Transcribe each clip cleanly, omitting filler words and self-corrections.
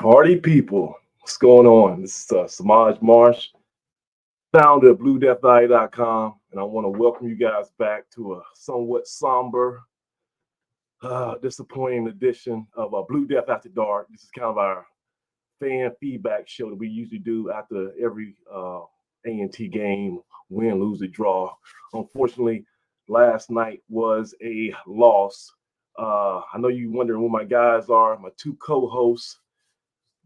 Party people, what's going on? This is Samaj Marsh, founder of BlueDeathValley.com, and I want to welcome you guys back to a somewhat somber, disappointing edition of Blue Death After Dark. This is kind of our fan feedback show that we usually do after every A&T game, win, lose, or draw. Unfortunately, last night was a loss. I know you're wondering who my guys are, my two co-hosts.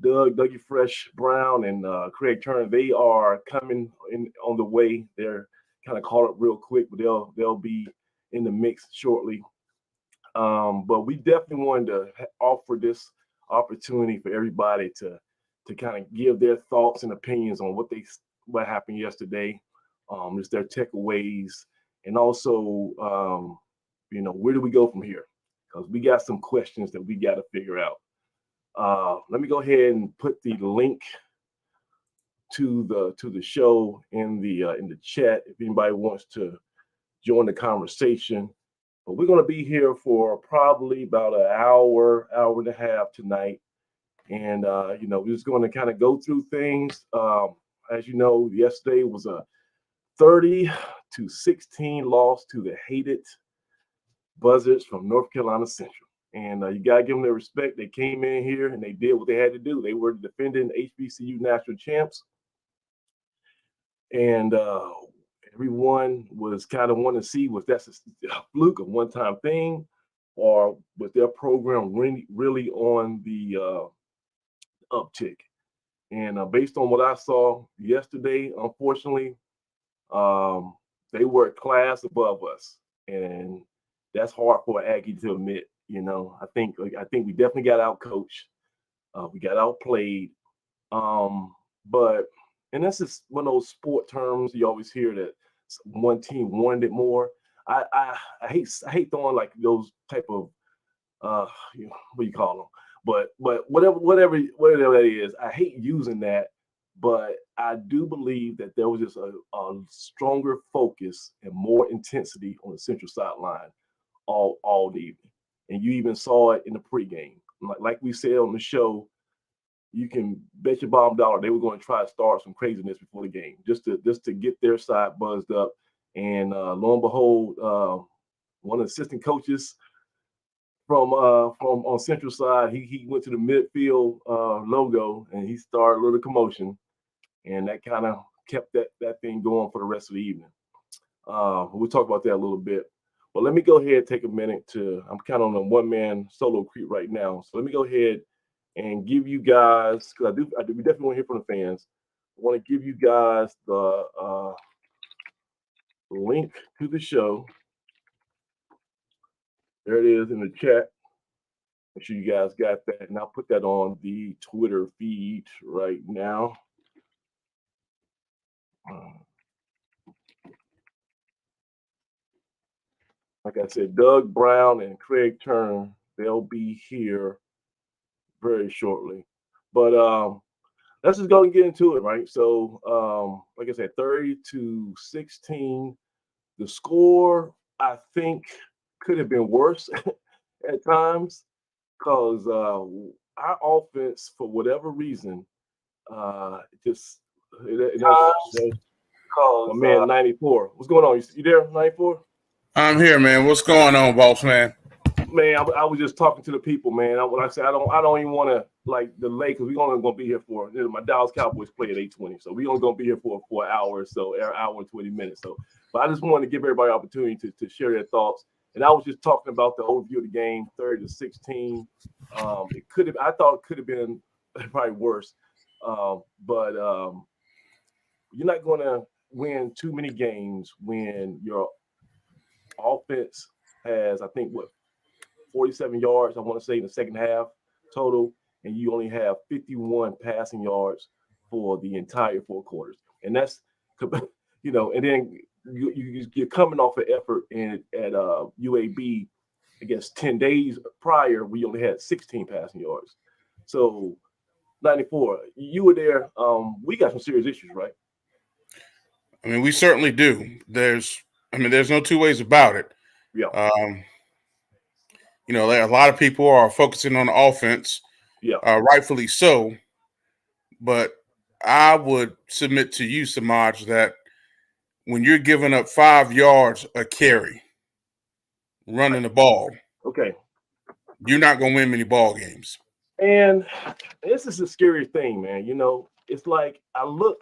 Dougie Fresh Brown and Craig Turner, they are coming in on the way. They're kind of caught up real quick, but they'll be in the mix shortly. But we definitely wanted to offer this opportunity for everybody to kind of give their thoughts and opinions on what happened yesterday, just their takeaways, and also where do we go from here? Because we got some questions that we got to figure out. Let me go ahead and put the link to the show in the chat if anybody wants to join the conversation. But we're going to be here for probably about an hour and a half tonight, and we're just going to kind of go through things. As you know, yesterday was a 30-16 loss to the hated Buzzards from North Carolina Central. And you got to give them their respect. They came in here and they did what they had to do. They were the defending HBCU national champs. And everyone was kind of wanting to see was that a fluke, a one-time thing, or was their program really on the uptick. And based on what I saw yesterday, unfortunately, they were a class above us. And that's hard for Aggie to admit. I think we definitely got out-coached. We got outplayed. But that's just one of those sport terms you always hear that one team wanted it more. I hate throwing like those type of what do you call them? But whatever that is, I hate using that. But I do believe that there was just a stronger focus and more intensity on the central sideline all evening. And you even saw it in the pregame. Like we said on the show, you can bet your bottom dollar they were going to try to start some craziness before the game, just to get their side buzzed up. And lo and behold, one of the assistant coaches from on Central side, he went to the midfield logo and he started a little commotion, and that kind of kept that thing going for the rest of the evening. We'll talk about that a little bit. But let me go ahead and take a minute I'm kind of on a one-man solo creep right now. So let me go ahead and give you guys, because we definitely want to hear from the fans. I want to give you guys the link to the show. There it is in the chat. Make sure you guys got that. And I'll put that on the Twitter feed right now. Like I said, Doug Brown and Craig Turner, they'll be here very shortly. But let's just go and get into it, right? So, like I said, 30-16. The score, I think, could have been worse at times because our offense, for whatever reason, just my man 94. What's going on? You there, 94? I'm here, man. What's going on, boss man? Man, I was just talking to the people, man. When I said I don't even want to delay because we're only gonna be here for my Dallas Cowboys play at 8:20, so we only gonna be here for an hour or so, an hour and 20 minutes. So, but I just wanted to give everybody an opportunity to share their thoughts. And I was just talking about the overview of the game, 30-16. I thought it could have been probably worse, but you're not gonna win too many games when your offense has, I think, 47 yards, I want to say, in the second half total, and you only have 51 passing yards for the entire 4 quarters. And that's, and then you're coming off an effort at UAB, I guess, 10 days prior, we only had 16 passing yards. So, 94, you were there. We got some serious issues, right? I mean, we certainly do. There's no two ways about it. Yeah. A lot of people are focusing on the offense, Yeah. Rightfully so. But I would submit to you, Samaj, that when you're giving up 5 yards a carry running the ball, Okay. you're not going to win many ball games. And this is the scariest thing, man. It's like I look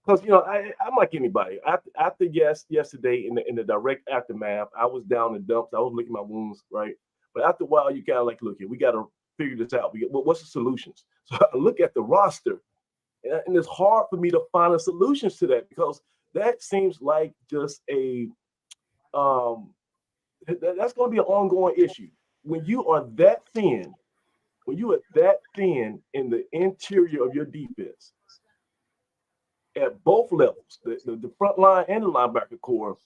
because I'm like anybody. After yesterday in the direct aftermath, I was down in dumps. I was licking my wounds, right? But after a while, you gotta like look here. We gotta figure this out. What's the solutions? So I look at the roster, and it's hard for me to find the solutions to that because that seems like just a um that's going to be an ongoing issue when you are that thin. When you are that thin in the interior of your defense at both levels, the front line and the linebacker core,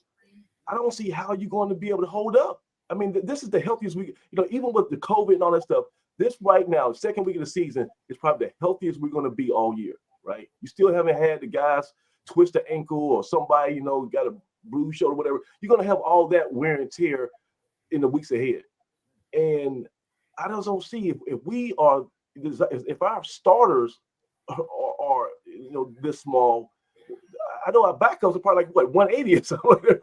I don't see how you're going to be able to hold up. I mean, this is the healthiest week. Even with the COVID and all that stuff, this right now, second week of the season, is probably the healthiest we're going to be all year, right? You still haven't had the guys twist an ankle or somebody, got a bruised shoulder, whatever. You're going to have all that wear and tear in the weeks ahead. And I just don't see if we are, if our starters are this small. I know our backups are probably like 180 or something.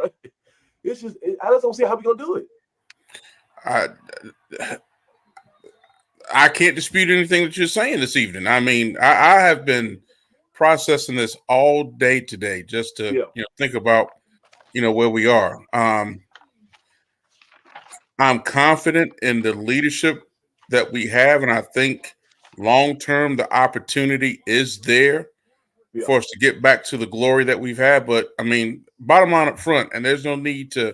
It's just I just don't see how we're gonna do it. I can't dispute anything that you're saying this evening. I mean, I have been processing this all day today just to think about where we are. I'm confident in the leadership that we have, and I think long term the opportunity is there for us to get back to the glory that we've had. But I mean, bottom line up front, and there's no need to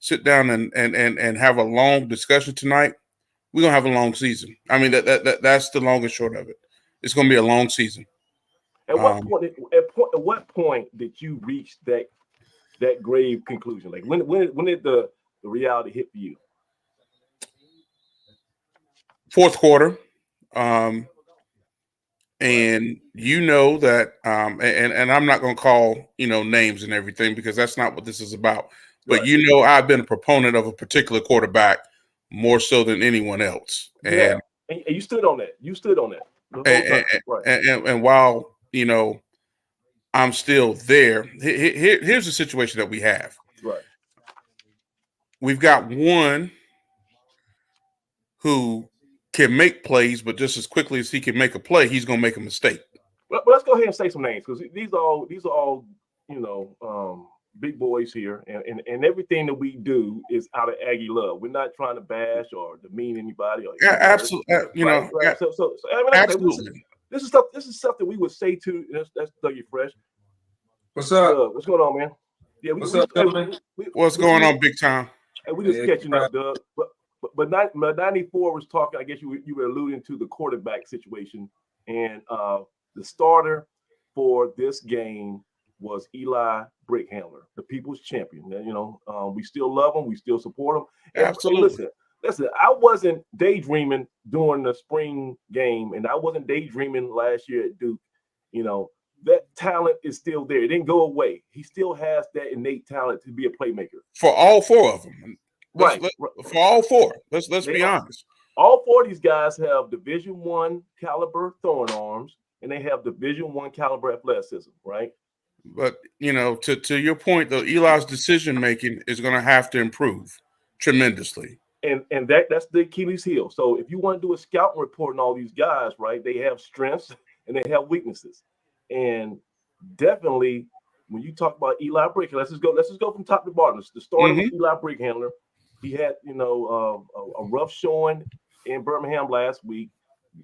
sit down and have a long discussion tonight. We're gonna have a long season. I mean, that's the long and short of it. It's gonna be a long season. At what point did you reach that grave conclusion? Like when did the reality hit for you? Fourth quarter. And that, and I'm not going to call, names and everything because that's not what this is about. But, right. I've been a proponent of a particular quarterback more so than anyone else. And you stood on that. You stood on that the whole time. Right. And while, I'm still there, here's the situation that we have. Right. We've got one who can make plays, but just as quickly as he can make a play, he's going to make a mistake. Well, let's go ahead and say some names because these are all big boys here, and everything that we do is out of Aggie love. We're not trying to bash or demean anybody. Absolutely, right. So I mean, absolutely. This is stuff that we would say to. That's Dougie Fresh. What's up? What's going on, man? Yeah, what's going on, big time? And we just catching up, Doug. But 94 was talking. I guess you were alluding to the quarterback situation, and the starter for this game was Eli Brickhandler, the people's champion. We still love him. We still support him. Absolutely. And listen. I wasn't daydreaming during the spring game, and I wasn't daydreaming last year at Duke. That talent is still there. It didn't go away. He still has that innate talent to be a playmaker. For all four of them. Right. For all four. Let's be honest. All four of these guys have Division I caliber throwing arms, and they have Division I caliber athleticism, right? But to your point though, Eli's decision making is going to have to improve tremendously. And that's the Achilles heel. So if you want to do a scouting report on all these guys, right, they have strengths and they have weaknesses. And definitely when you talk about Eli Brickhandler, let's just go from top to bottom. The starter was Eli Brickhandler. He had, a rough showing in Birmingham last week.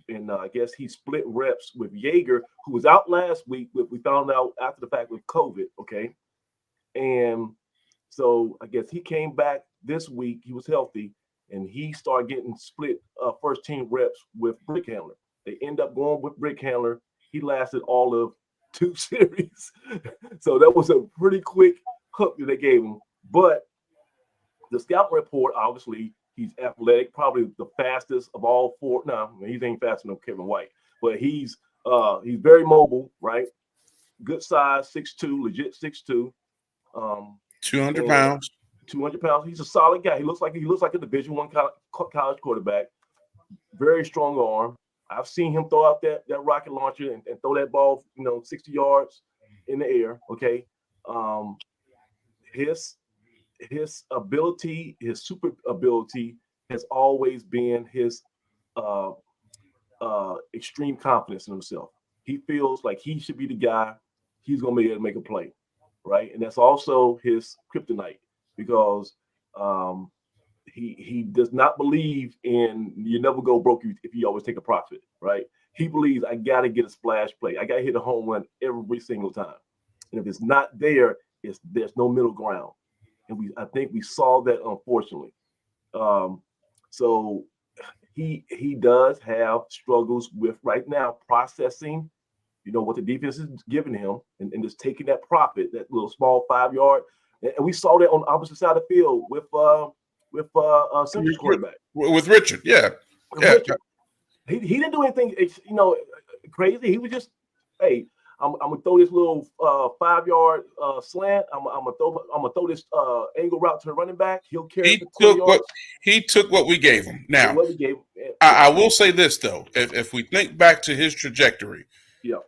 And I guess he split reps with Yeager, who was out last week. We found out after the fact with COVID, okay? And so I guess he came back this week. He was healthy, and he started getting split first-team reps with Brickhandler. They end up going with Brickhandler. He lasted all of 2 series. So that was a pretty quick hook that they gave him. But the scout report, obviously, he's athletic, probably the fastest of all four. No, he ain't faster than Kevin White, but he's very mobile, right? Good size, 6'2", legit 6'2". 200 pounds. 200 pounds. He's a solid guy. He looks like a Division I college quarterback. Very strong arm. I've seen him throw out that rocket launcher and throw that ball, 60 yards in the air. Okay. His ability, his super ability has always been his extreme confidence in himself. He feels like he should be the guy. He's going to be able to make a play, right? And that's also his kryptonite because he does not believe in you never go broke if you always take a profit, right? He believes I got to get a splash play. I got to hit a home run every single time. And if it's not there, there's no middle ground. And I think we saw that, unfortunately. So he does have struggles with right now processing, what the defense is giving him and just taking that profit, that little small 5 yard. And we saw that on the opposite side of the field with Central quarterback. With Richard, yeah. Richard. He didn't do anything, crazy. He was just, hey, I'm gonna throw this little 5 yard slant. I'm gonna throw this angle route to the running back. He'll carry it for 20 yards. He took what we gave him. Now, what we gave him. I will say this though, if we think back to his trajectory, yeah,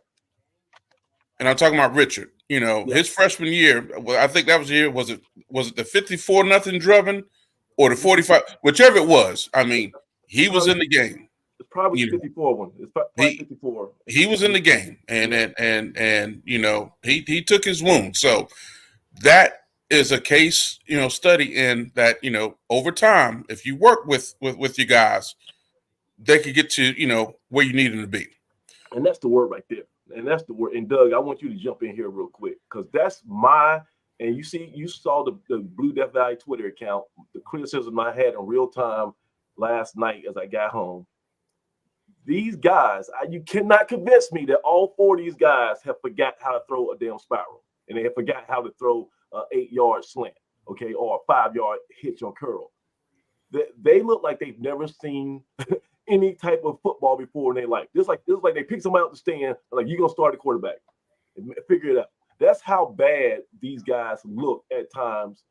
and I'm talking about Richard. His freshman year. Well, I think that was the year. Was it the 54-0 drubbing or the 45? Whichever it was. I mean, he was in the game. It's probably 54 one. It's probably 54. He was in the game, and he took his wound. So that is a case study in that over time, if you work with your guys, they could get to where you need them to be. And that's the word right there. And that's the word. And Doug, I want you to jump in here real quick because that's and you saw the Blue Death Valley Twitter account, the criticism I had in real time last night as I got home. These guys, you cannot convince me that all 4 of these guys have forgot how to throw a damn spiral, and they have forgot how to throw an 8 yard slant, okay, or a 5 yard hitch or curl. They look like they've never seen any type of football before in their life. This is like they pick somebody out the stand, like you're gonna start a quarterback and figure it out. That's how bad these guys look at times,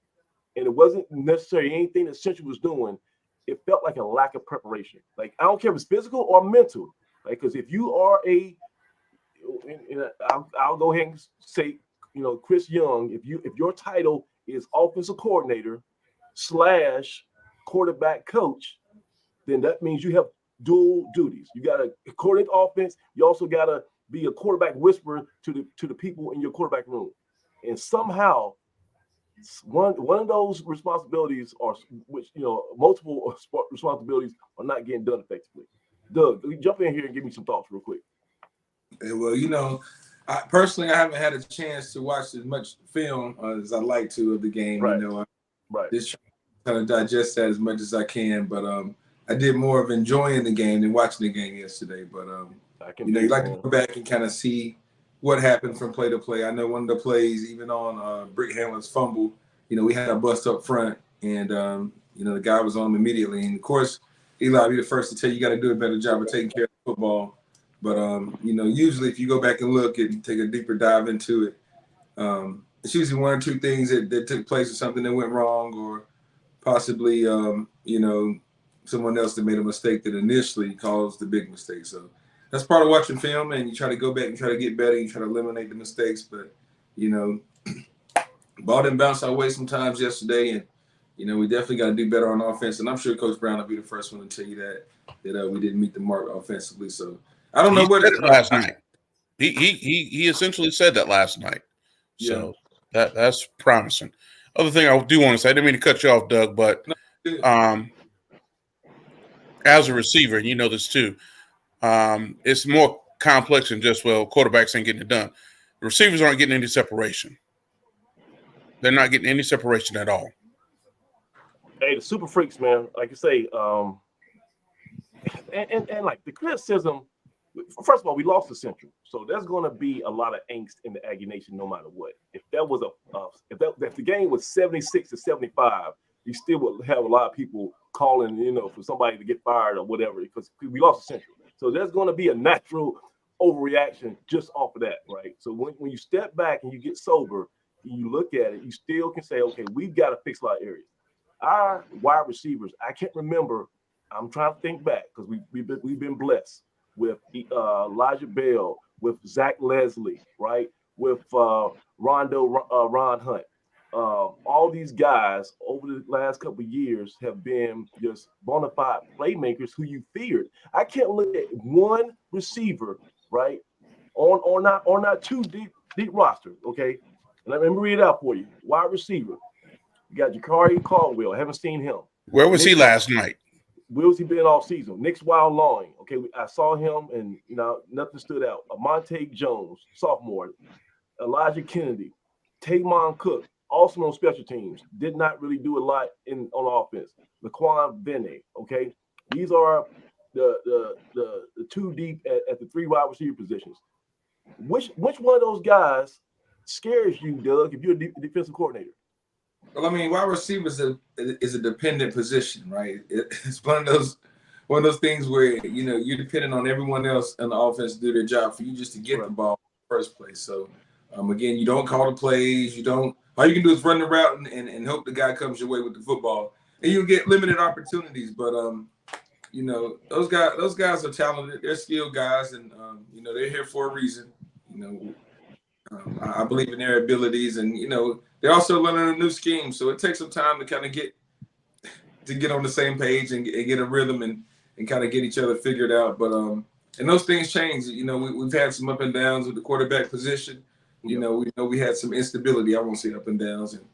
and it wasn't necessarily anything that Central was doing. It felt like a lack of preparation. Like, I don't care if it's physical or mental. Like, because if you are I'll go ahead and say, Chris Young, if your title is offensive coordinator / quarterback coach, then that means you have dual duties. You got to coordinate offense. You also got to be a quarterback whisperer to the people in your quarterback room. And somehow, one of those responsibilities multiple responsibilities are not getting done effectively. Doug, jump in here and give me some thoughts real quick. Well, I haven't had a chance to watch as much film as I'd like to of the game. Right. Right. Just trying to digest that as much as I can, but I did more of enjoying the game than watching the game yesterday. But you like to go back and kind of see what happened from play to play. I know one of the plays, even on Brick Hamlin's fumble, we had a bust up front, and the guy was on him immediately. And of course, Eli, I'll be the first to tell you, you got to do a better job of taking care of the football. But usually if you go back and look and take a deeper dive into it, it's usually one or two things that took place or something that went wrong, or possibly someone else that made a mistake that initially caused the big mistake. So that's part of watching film, and you try to go back and try to get better. You try to eliminate the mistakes, but ball didn't bounce our way sometimes yesterday, and we definitely got to do better on offense. And I'm sure Coach Brown will be the first one to tell you that we didn't meet the mark offensively. So I don't know what last night. He essentially said that last night. So that's promising. Other thing I do want to say, I didn't mean to cut you off, Doug, but as a receiver, and you know this too, it's more complex than just, quarterbacks ain't getting it done. The receivers aren't getting any separation. They're not getting any separation at all. Hey, the super freaks, man, like you say, and like the criticism, first of all, we lost to Central, so there's going to be a lot of angst in the Aggie Nation no matter what. If that was if the game was 76-75, you still would have a lot of people calling, for somebody to get fired or whatever, because we lost to Central. So there's going to be a natural overreaction just off of that, right? So when you step back and you get sober and you look at it, you still can say, okay, we've got to fix a lot of areas. Our wide receivers, I can't remember. I'm trying to think back because we've been blessed. with Elijah Bell, with Zach Leslie, right? With Ron Hunt. All these guys over the last couple of years have been just bona fide playmakers who you feared. I can't look at one receiver, right, on not two deep roster, okay? Let me read it out for you. Wide receiver, you got Jakari Caldwell. Haven't seen him. Where was he last night? Where was he been all season? Nick's Wild Lawing. Okay, I saw him, and nothing stood out. Amonte Jones, sophomore. Elijah Kennedy, Tamon Cook, also on special teams. Did not really do a lot on offense. Laquan Bene. Okay, these are the two deep at the 3 wide receiver positions. Which one of those guys scares you, Doug, if you're a defensive coordinator? Well, I mean, wide receiver is a dependent position, right? It's one of those things where you're dependent on everyone else in the offense to do their job for you just to get the ball in the first place. So again, you don't call the plays. All you can do is run the route and hope the guy comes your way with the football, and you'll get limited opportunities. But those guys are talented. They're skilled guys, and they're here for a reason. I believe in their abilities, and they're also learning a new scheme, so it takes some time to kind of get on the same page and get a rhythm and kind of get each other figured out. But and those things change. We've had some up and downs with the quarterback position. We know we had some instability. I won't say up and downs, and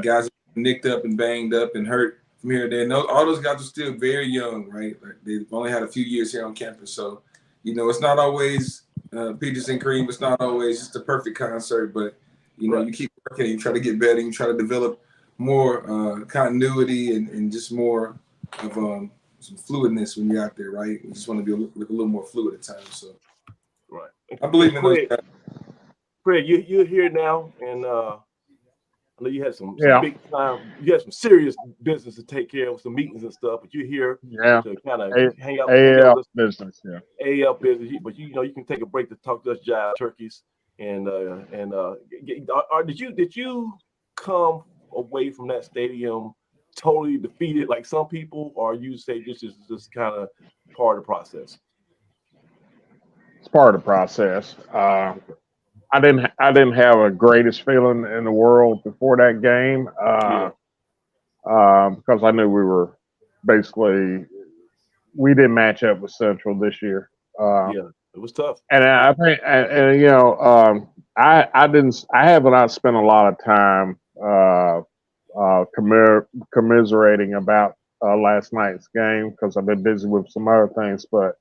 guys are nicked up and banged up and hurt from here and there. And all those guys are still very young, right? Like, they've only had a few years here on campus, so it's not always peaches and cream. It's not always just a perfect concert, but you keep working and you try to get better and you try to develop more continuity and just more of some fluidness when you're out there, right? You just want to be a little more fluid at times. So I believe in those guys. Fred, you're here now, and I know you had some big time. You had some serious business to take care of, some meetings and stuff. But you're here to kind of hang out. AF business, AF business. But you can take a break to talk to us jive turkeys. And did you come away from that stadium totally defeated like some people, or you say this is just kind of part of the process? It's part of the process. I didn't have a greatest feeling in the world before that game because I knew we didn't match up with Central this year. It was tough. And I think, I have not spent a lot of time commiserating about last night's game because I've been busy with some other things. But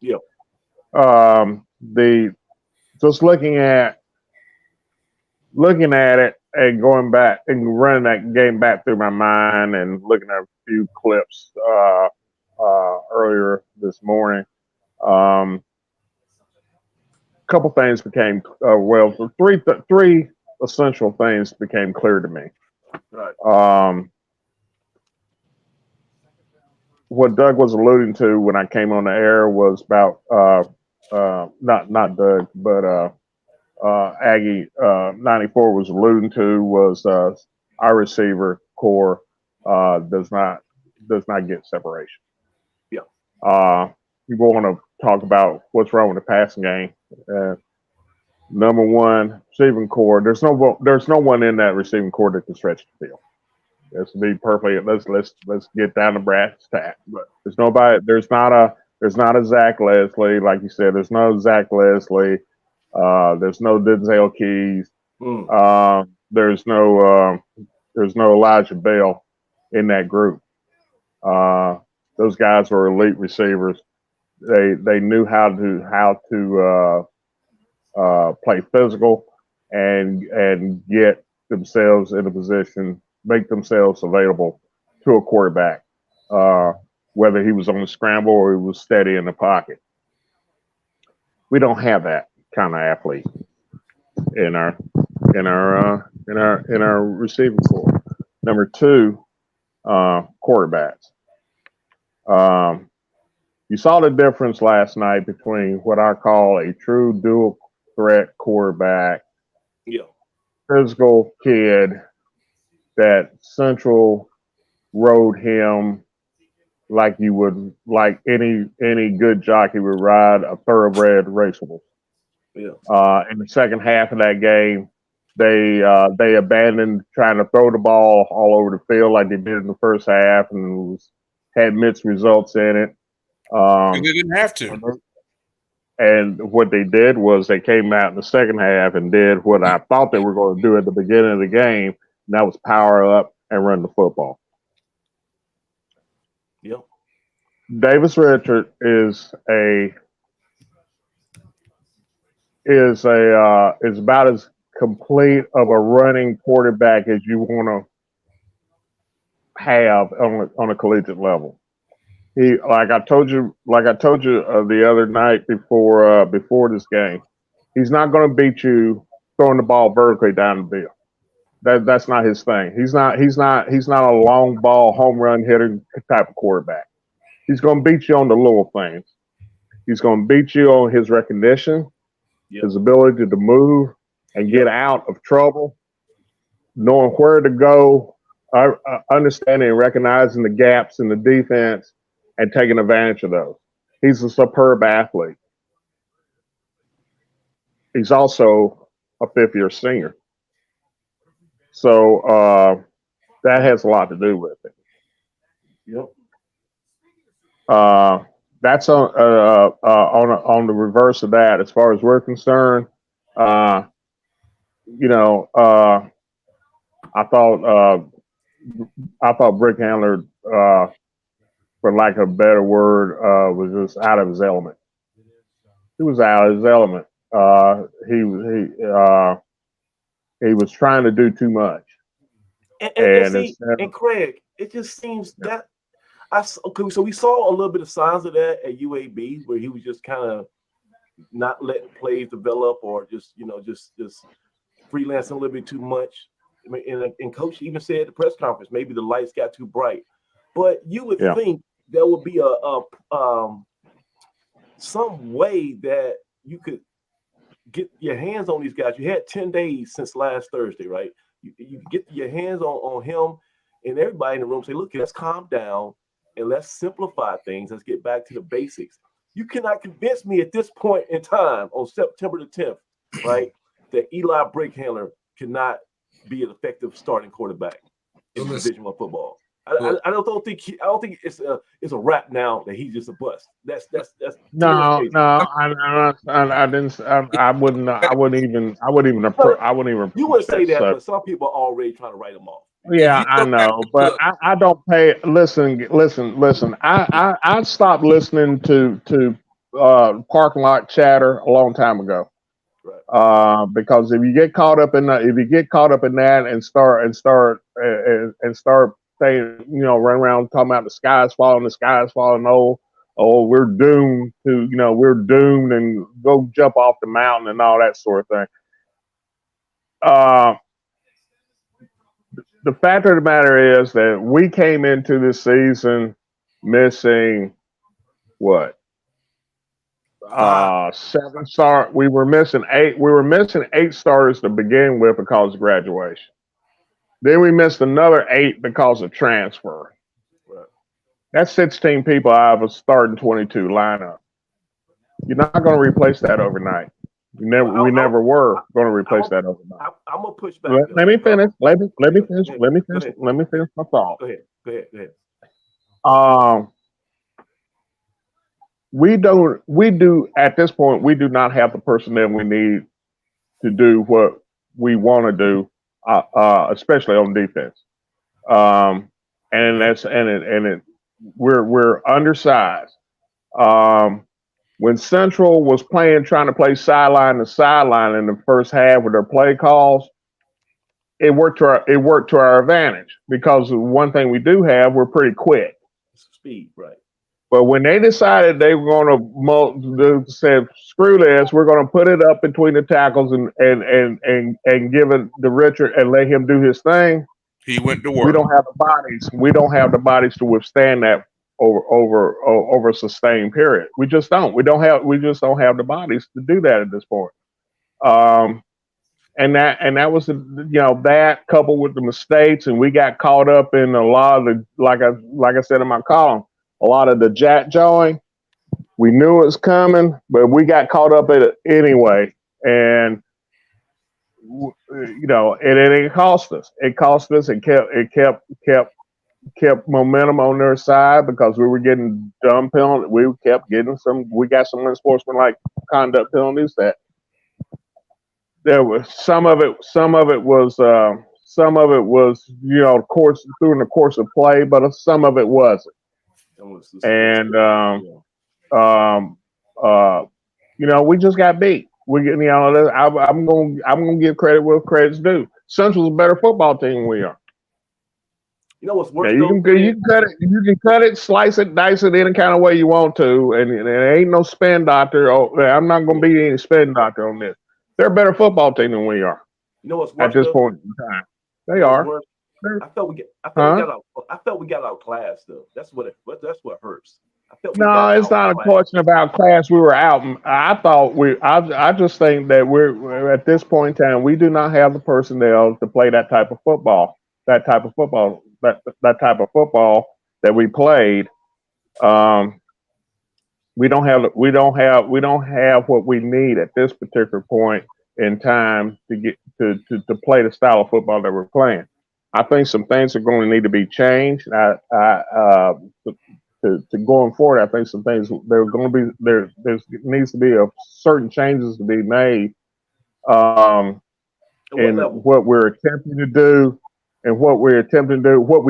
just looking at it and going back and running that game back through my mind and looking at a few clips earlier this morning, couple things became three essential things became clear to me. Right. What Doug was alluding to when I came on the air was about not Doug, but Aggie 94 was alluding to was our receiver core does not get separation. Yeah. You want to talk about what's wrong with the passing game. Number one, receiving core. There's no one in that receiving core that can stretch the field. Let's be perfectly. Let's get down to brass tacks. Right. There's nobody. There's not a Zach Leslie, like you said. There's no Zach Leslie. There's no Denzel Keys. There's no Elijah Bell in that group. Those guys are elite receivers. They knew how to play physical and get themselves in a position, make themselves available to a quarterback, whether he was on the scramble or he was steady in the pocket. We don't have that kind of athlete in our receiving core. Number two, quarterbacks. You saw the difference last night between what I call a true dual threat quarterback, physical kid that Central rode him like you would, like any good jockey would ride a thoroughbred racehorse. Yeah. In the second half of that game, they abandoned trying to throw the ball all over the field like they did in the first half, and had mixed results in it. They didn't have to. And what they did was they came out in the second half and did what I thought they were going to do at the beginning of the game, and that was power up and run the football. Yep. Davis Richard is about as complete of a running quarterback as you want to have on a collegiate level. He, like I told you the other night before this game, he's not going to beat you throwing the ball vertically down the field. That's not his thing. He's not a long ball home run hitter type of quarterback. He's going to beat you on the little things. He's going to beat you on his recognition, his ability to move and get out of trouble, knowing where to go, understanding and recognizing the gaps in the defense, and taking advantage of those. He's a superb athlete. He's also a fifth-year senior. So that has a lot to do with it. Yep. That's on the reverse of that. As far as we're concerned, I thought Brick Handler, for lack of a better word, was just out of his element. He was out of his element. He was trying to do too much. And Craig, it just seems that so we saw a little bit of signs of that at UAB, where he was just kind of not letting plays develop, or just freelancing a little bit too much. I mean, and Coach even said at the press conference, maybe the lights got too bright. But you would think there would be some way that you could get your hands on these guys. You had 10 days since last Thursday, right? You get your hands on him, and everybody in the room say, look, let's calm down and let's simplify things. Let's get back to the basics. You cannot convince me at this point in time on September the 10th, right, that Eli Brickhandler cannot be an effective starting quarterback in Division I football. I don't think it's a wrap now that he's just a bust. That's no. I didn't. I wouldn't even. You wouldn't say that, but some people are already trying to write him off. Yeah, I know, but I don't pay. Listen. I stopped listening to parking lot chatter a long time ago. Right. Because if you get caught up in that and start saying, run around talking about the sky's falling, we're doomed and go jump off the mountain and all that sort of thing. The fact of the matter is that we came into this season missing what? 7 stars. We were missing 8. We were missing 8 starters to begin with because of graduation. Then we missed another 8 because of transfer. Right. That's 16 people out of a starting 22 lineup. You're not going to replace that overnight. We never were going to replace that overnight. I'm gonna push back. Let me finish. Let me finish my thought. Go ahead. We do at this point. We do not have the personnel we need to do what we want to do, especially on defense. We're undersized. When Central was trying to play sideline to sideline in the first half with their play calls, it worked to our advantage, because one thing we do have, we're pretty quick. Speed, right? But when they decided they were going to say, screw this, we're going to put it up between the tackles and give it to Richard and let him do his thing, he went to work. We don't have the bodies. We don't have the bodies to withstand that over a sustained period. We just don't. We just don't have the bodies to do that at this point. And that was that coupled with the mistakes, and we got caught up in a lot of the like I said in my column. a lot of the jack jawing. We knew it was coming, but we got caught up in it anyway. And it cost us. It cost us. It kept momentum on their side because we were getting dumb penalties. We kept getting some. We got some unsportsmanlike conduct penalties that there was some of it was during the course of play, but some of it wasn't. And we just got beat. I'm gonna give credit where credit's due. Central's a better football team than we are. You know what's worse? Yeah, you can cut it, slice it, dice it any kind of way you want to, and there ain't no spin doctor. I'm not going to be any spin doctor on this. They're a better football team than we are. You know what's worse at this point in time? They are. I felt we got outclassed though. That's what hurts. No, it's not a question about class. We were out. I just think that we're at this point in time. We do not have the personnel to play that type of football. That type of football that we played. We don't have what we need at this particular point in time to get to play the style of football that we're playing. I think some things are going to need to be changed. To going forward, I think some things there needs to be certain changes to be made in what we're attempting to do. And what we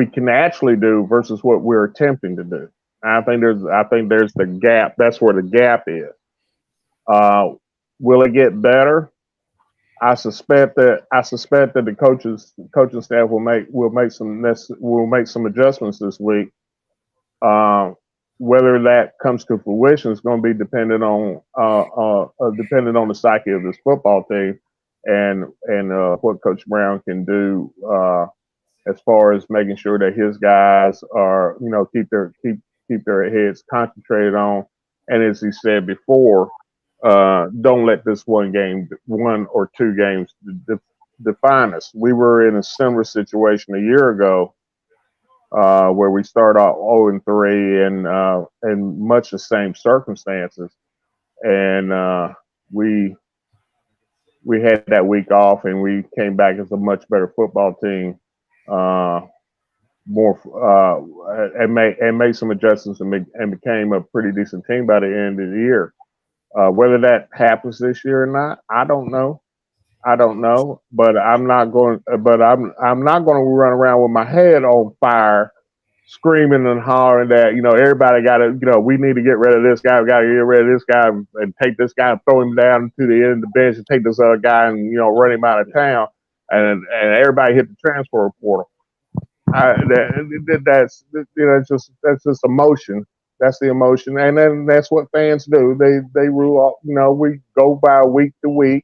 can actually do versus what we're attempting to do. I think there's the gap. That's where the gap is. Will it get better? I suspect that the coaching staff will make some adjustments this week. Whether that comes to fruition is going to be dependent on the psyche of this football team and what Coach Brown can do. As far as making sure that his guys are, keep their heads concentrated on, and as he said before, don't let this one or two games define us. We were in a similar situation a year ago, where we started off 0-3 and much the same circumstances, and we had that week off, and we came back as a much better football team. And made some adjustments and became a pretty decent team by the end of the year. Whether that happens this year or not, I don't know. But I'm not going to run around with my head on fire, screaming and hollering that everybody got to we need to get rid of this guy. We got to get rid of this guy and take this guy and throw him down to the end of the bench and take this other guy and run him out of town. And everybody hit the transfer portal. That's just emotion. That's the emotion, and then that's what fans do. They rule out. We go by week to week.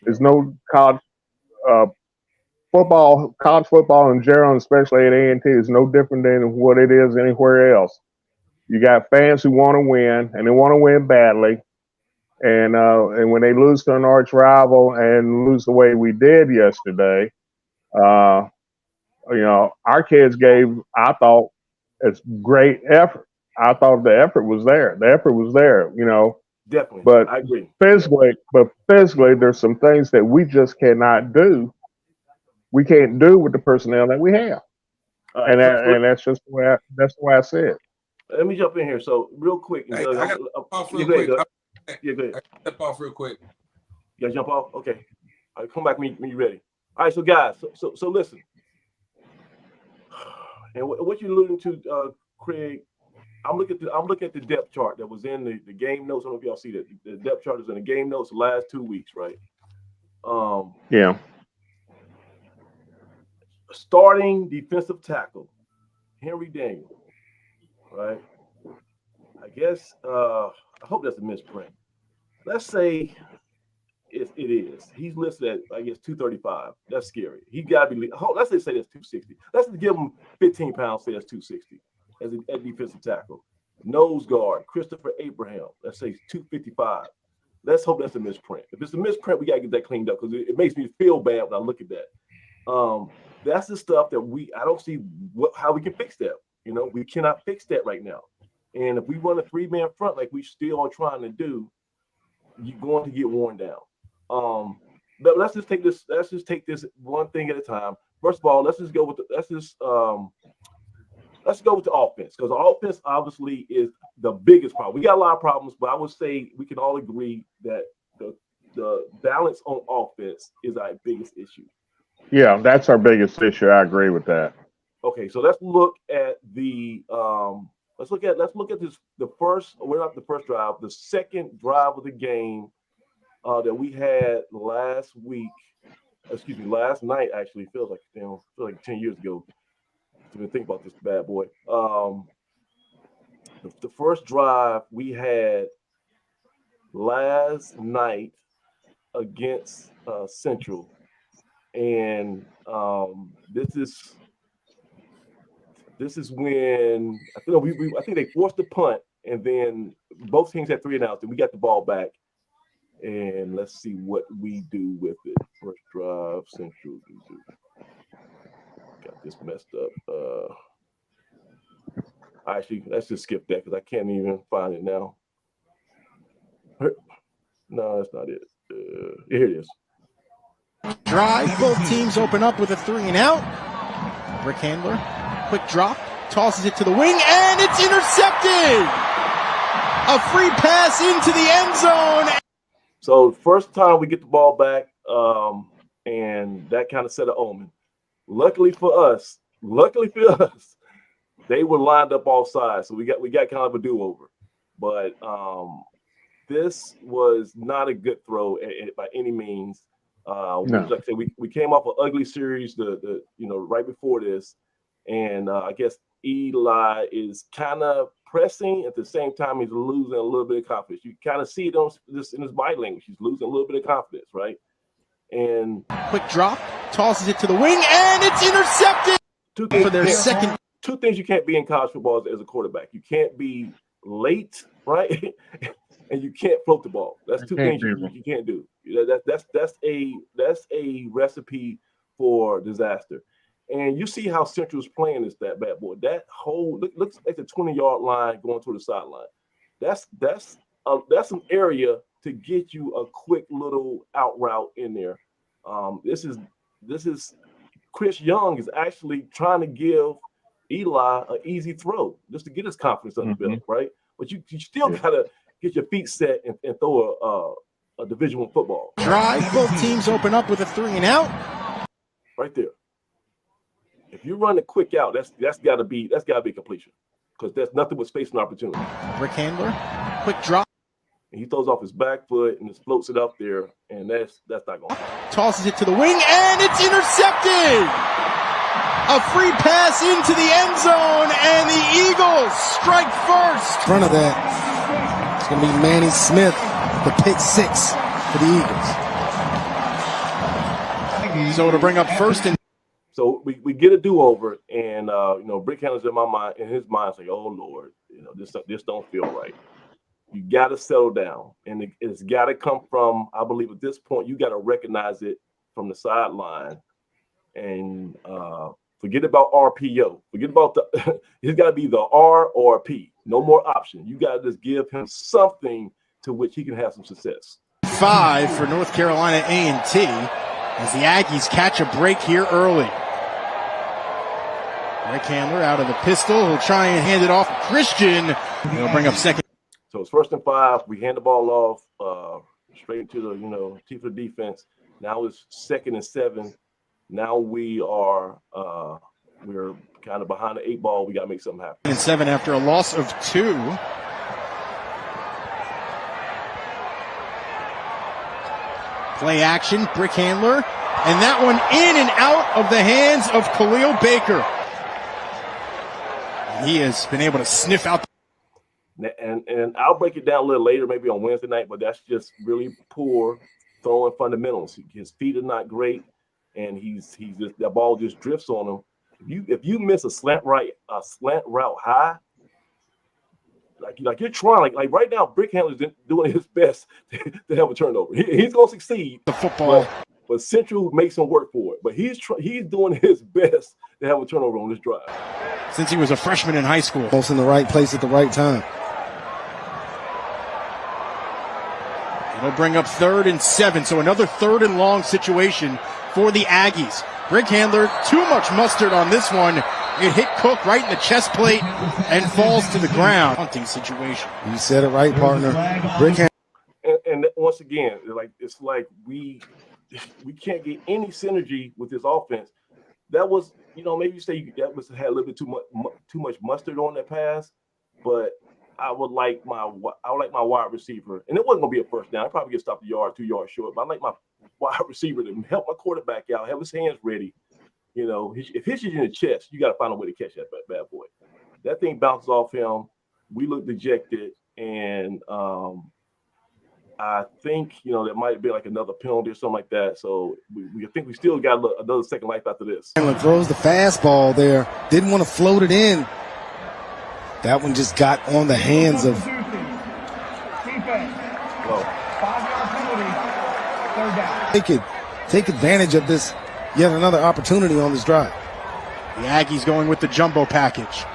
There's no college football in general, especially at A&T, is no different than what it is anywhere else. You got fans who want to win, and they want to win badly. And when they lose to an arch rival and lose the way we did yesterday, our kids gave, I thought, it's great effort. I thought the effort was there. Definitely. But I agree. Physically, there's some things that we just cannot do. We can't do with the personnel that we have. Right, and that's just the way I see it. Let me jump in here. So real quick. Hey, I got to jump off real quick. Yeah, go ahead. I got to step off real quick. You got to jump off? Okay. All right, come back when you're ready. All right, so guys, so listen. And what you're alluding to, Craig, I'm looking at the depth chart that was in the game notes. I don't know if y'all see that. The depth chart is in the game notes the last 2 weeks, right? Yeah. Starting defensive tackle, Henry Daniel, right? I guess I hope that's a misprint. Let's say it is. He's listed at, I guess, 235. That's scary. He got to be. Let's say that's 260. Let's give him 15 pounds. Say that's 260 as a defensive tackle. Nose guard, Christopher Abraham. Let's say 255. Let's hope that's a misprint. If it's a misprint, we got to get that cleaned up because it makes me feel bad when I look at that. That's the stuff that I don't see how we can fix that. We cannot fix that right now. And if we run a 3-man front like we still are trying to do, you're going to get worn down. But let's just take this one thing at a time. First of all, let's go with the offense, because the offense obviously is the biggest problem. We got a lot of problems, but I would say we can all agree that the balance on offense is our biggest issue. Yeah, that's our biggest issue. I agree with that. Okay, so let's look at the let's look at this. The second drive of the game that we had last night. Actually, feels like 10 years ago. To think about this bad boy. The first drive we had last night against Central, and this is when I think they forced the punt, and then both teams had 3 and outs, and we got the ball back. And let's see what we do with it. First drive, Central. Got this messed up. Actually, let's just skip that because I can't even find it now. No, that's not it. Here it is. Drive. Both teams open up with a 3 and out. Brick Handler, quick drop, tosses it to the wing, and it's intercepted. A free pass into the end zone. So first time we get the ball back, and that kind of set an omen. Luckily for us, they were lined up all sides, so we got kind of a do-over. But this was not a good throw by any means. No. Like I said, we came off an ugly series, right before this, and I guess Eli is kind of pressing at the same time he's losing a little bit of confidence. You kind of see it in his body language. He's losing a little bit of confidence, right? And quick drop, tosses it to the wing, and it's intercepted. Two things you can't be in college football as a quarterback. You can't be late, right? And you can't float the ball. That's two things you can't do. That's a recipe for disaster. And you see how Central's playing that bad boy. That whole looks like the 20-yard line going to the sideline. That's an area to get you a quick little out route in there. This is Chris Young is actually trying to give Eli an easy throw just to get his confidence under the belt, right? But you still gotta get your feet set and throw a Division I football. Drive. Both teams open up with a 3 and out. Right there. If you run a quick out, that's gotta be completion, because there's nothing but space and opportunity. Brick Handler, quick drop. And he throws off his back foot and just floats it up there, and that's not going to happen. Tosses it to the wing, and it's intercepted. A free pass into the end zone, and the Eagles strike first. In front of that, it's going to be Manny Smith, the pick 6 for the Eagles. So to bring up first and so we get a do-over, and Brick Handler's in his mind, it's like, oh Lord, this don't feel right. You got to settle down, and it's got to come from, I believe at this point, you got to recognize it from the sideline, and forget about RPO. Forget about it's got to be the R or P. No more option. You got to just give him something to which he can have some success. 5 for North Carolina A&T as the Aggies catch a break here early. Brick Handler out of the pistol. He'll try and hand it off to Christian. He'll bring up second. So it's 1st and 5. We hand the ball off straight to the teeth of the defense. Now it's 2nd and 7. Now we're kind of behind the 8 ball. We got to make something happen. 2nd and 7 after a loss of 2. Play action, Brick Handler, and that one in and out of the hands of Khalil Baker. He has been able to sniff out. And I'll break it down a little later, maybe on Wednesday night, but that's just really poor throwing fundamentals. His feet are not great, and he's just, that ball just drifts on him. If you miss a slant route high, like you're trying, like right now, Brick Handler's doing his best to have a turnover. He's gonna succeed. The football. but Central makes him work for it. But he's doing his best to have a turnover on this drive. Since he was a freshman in high school. Most in the right place at the right time. It'll bring up 3rd and 7, so another 3rd and long situation for the Aggies. Brick handler, too much mustard on this one. It hit Cook right in the chest plate and falls to the ground. Hunting situation. You said it right, partner. Brick handler. And once again, it's like we can't get any synergy with this offense. That was, maybe you say that had a little bit too much mustard on that pass, but I would like my wide receiver, and it wasn't gonna be a first down. I probably get stopped a yard, 2 yards short, but I like my wide receiver to help my quarterback out, have his hands ready. If he hits you in the chest, you got to find a way to catch that bad boy. That thing bounces off him. We look dejected, and I think there might be like another penalty or something like that. So we think we still got another second life after this. Handler throws the fastball there. Didn't want to float it in. That one just got on the hands of. Take advantage of this. Yet another opportunity on this drive. The Aggies going with the jumbo package.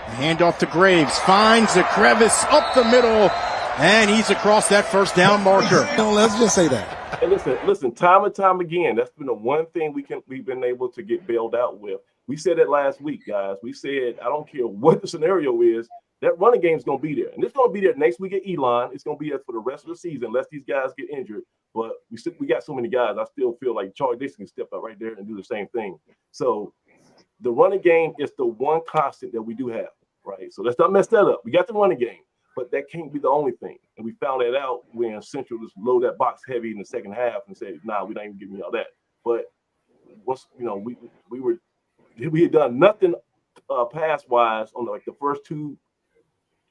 The handoff to Graves. Finds the crevice up the middle. And he's across that first down marker. Let's just say that. And listen, time and time again, that's been the one thing we've been able to get bailed out with. We said it last week, guys. We said, I don't care what the scenario is, that running game is going to be there. And it's going to be there next week at Elon. It's going to be there for the rest of the season, unless these guys get injured. But we got so many guys, I still feel like Charlie Dixon can step out right there and do the same thing. So the running game is the one constant that we do have, right? So let's not mess that up. We got the running game, but that can't be the only thing. And we found that out when Central just load that box heavy in the second half and said, nah, we're not even giving y'all that. But once, we had done nothing pass-wise on the first 2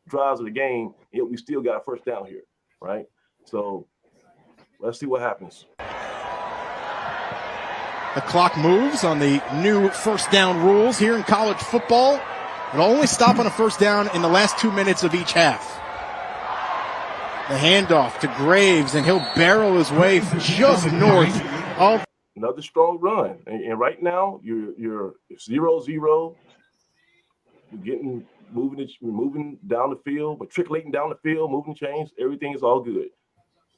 drives of the game, yet we still got a first down here, right? So let's see what happens. The clock moves on the new first down rules here in college football. It'll only stop on a first down in the last 2 minutes of each half. The handoff to Graves, and he'll barrel his way just north of. Another strong run, and right now you're 0-0. We're moving down the field, matriculating down the field, moving chains. Everything is all good.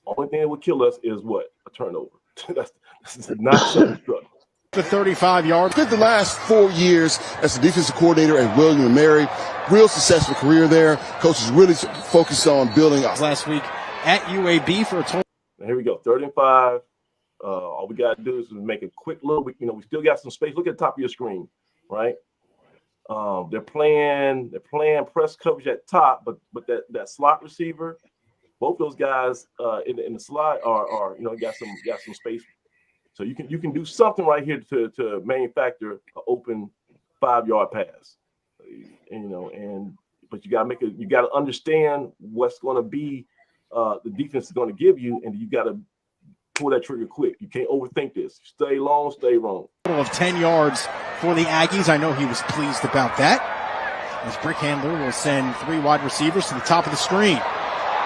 Only thing that would kill us is what? A turnover. That's not something struggle. The 35 yards. Spent the last 4 years as the defensive coordinator at William & Mary. Real successful career there. Coach is really focused on building. Last week at UAB for a total. Here we go, 3rd and 5. All we got to do is make a quick look. We still got some space. Look at the top of your screen, right? They're playing press coverage at top, but that slot receiver, both those guys in the slot are got some space. So you can do something right here to manufacture an open 5-yard pass. But you gotta understand what's going to be the defense is going to give you, and you got to pull that trigger quick. You can't overthink this. Stay long, stay wrong. Total of 10 yards for the Aggies. I know he was pleased about that. As Brick handler will send 3 wide receivers to the top of the screen.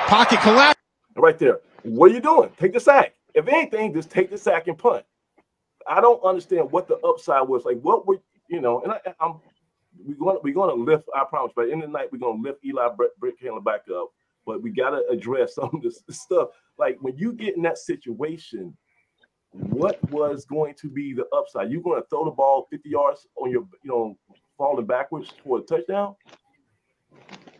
Pocket collapse. Right there. What are you doing? Take the sack. If anything, just take the sack and punt. I don't understand what the upside was. Like, what were, and we're going to lift, I promise, by the end of the night, we're going to lift Eli Brick handler back up. But we got to address some of this stuff. Like, when you get in that situation, what was going to be the upside? You're going to throw the ball 50 yards on your, falling backwards for a touchdown?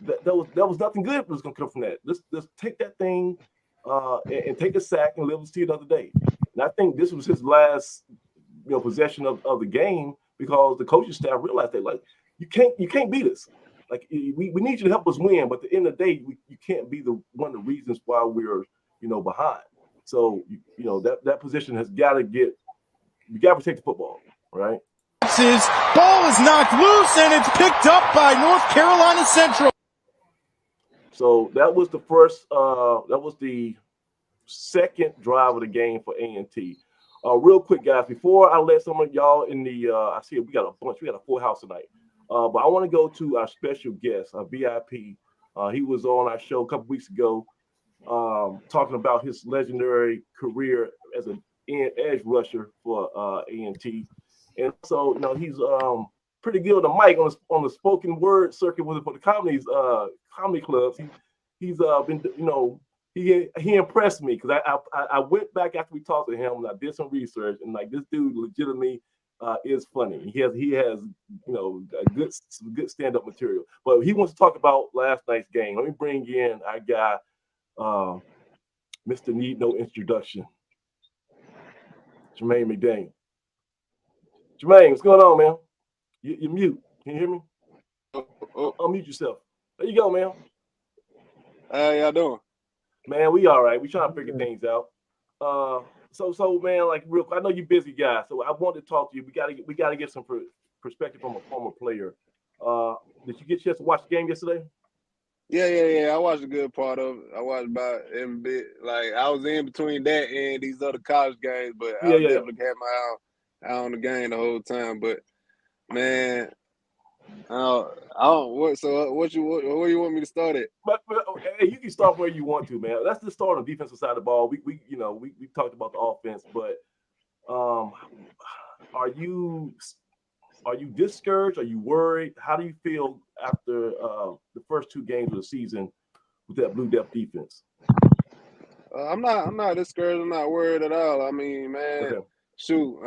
That was nothing good that was going to come from that. Let's take that thing and take a sack and live to see another day. And I think this was his last, possession of the game, because the coaching staff realized that, like, you can't beat us. Like, we need you to help us win, but at the end of the day, you can't be one of the reasons why we're, behind. So, that position has got to we got to protect the football, right? His ball is knocked loose, and it's picked up by North Carolina Central. So that was the second drive of the game for A&T. Real quick, guys, before I let some of y'all in the, I see we got a bunch. We got a full house tonight. But I want to go to our special guest, our VIP. He was on our show a couple weeks ago, talking about his legendary career as a edge rusher for A&T. And so, you know, he's pretty good on the mic on the spoken word circuit for the comedy clubs. He's been, you know, he impressed me because I went back after we talked to him and I did some research, and like, this dude legitimately is funny. He has you know, some good stand-up material. But he wants to talk about last night's game. Let me bring in our guy, Mr. Need No Introduction, Jermaine McDaniel. Jermaine, what's going on, man? You're mute. Can you hear me? Unmute yourself. There you go, man. How y'all doing? Man, we all right. We trying to figure things out. So man, like, real quick, I know you're busy guy, so I wanted to talk to you. We gotta get some perspective from a former player. Did you get a chance to watch the game yesterday? Yeah. I watched a good part of it. I watched about every bit. Like, I was in between that and these other college games, but I definitely had my eye on the game the whole time. But man, where you want me to start at? But hey, you can start where you want to, man. Let's just start on the defensive side of the ball. We talked about the offense, but are you discouraged? Are you worried? How do you feel after the first two games of the season with that Blue Depth defense? I'm not discouraged. I'm not worried at all. I mean, man, shoot.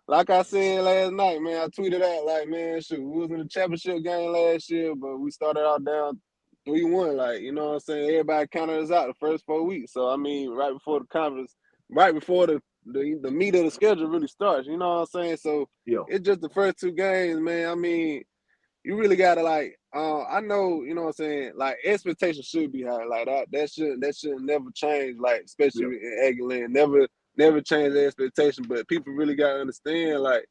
Like I said last night, man, I tweeted out, like, man, shoot, we was in the championship game last year, but we started out down 3-1. Like, you know what I'm saying? Everybody counted us out the first 4 weeks. So, I mean, right before the conference, right before the meat of the schedule really starts, you know what I'm saying? So, it's just the first two games, man. I mean, you really got to, like, I know, you know what I'm saying, like, expectations should be high. Like, that should never change, like, especially in Aggie-Land. Never change the expectation, but people really got to understand, like,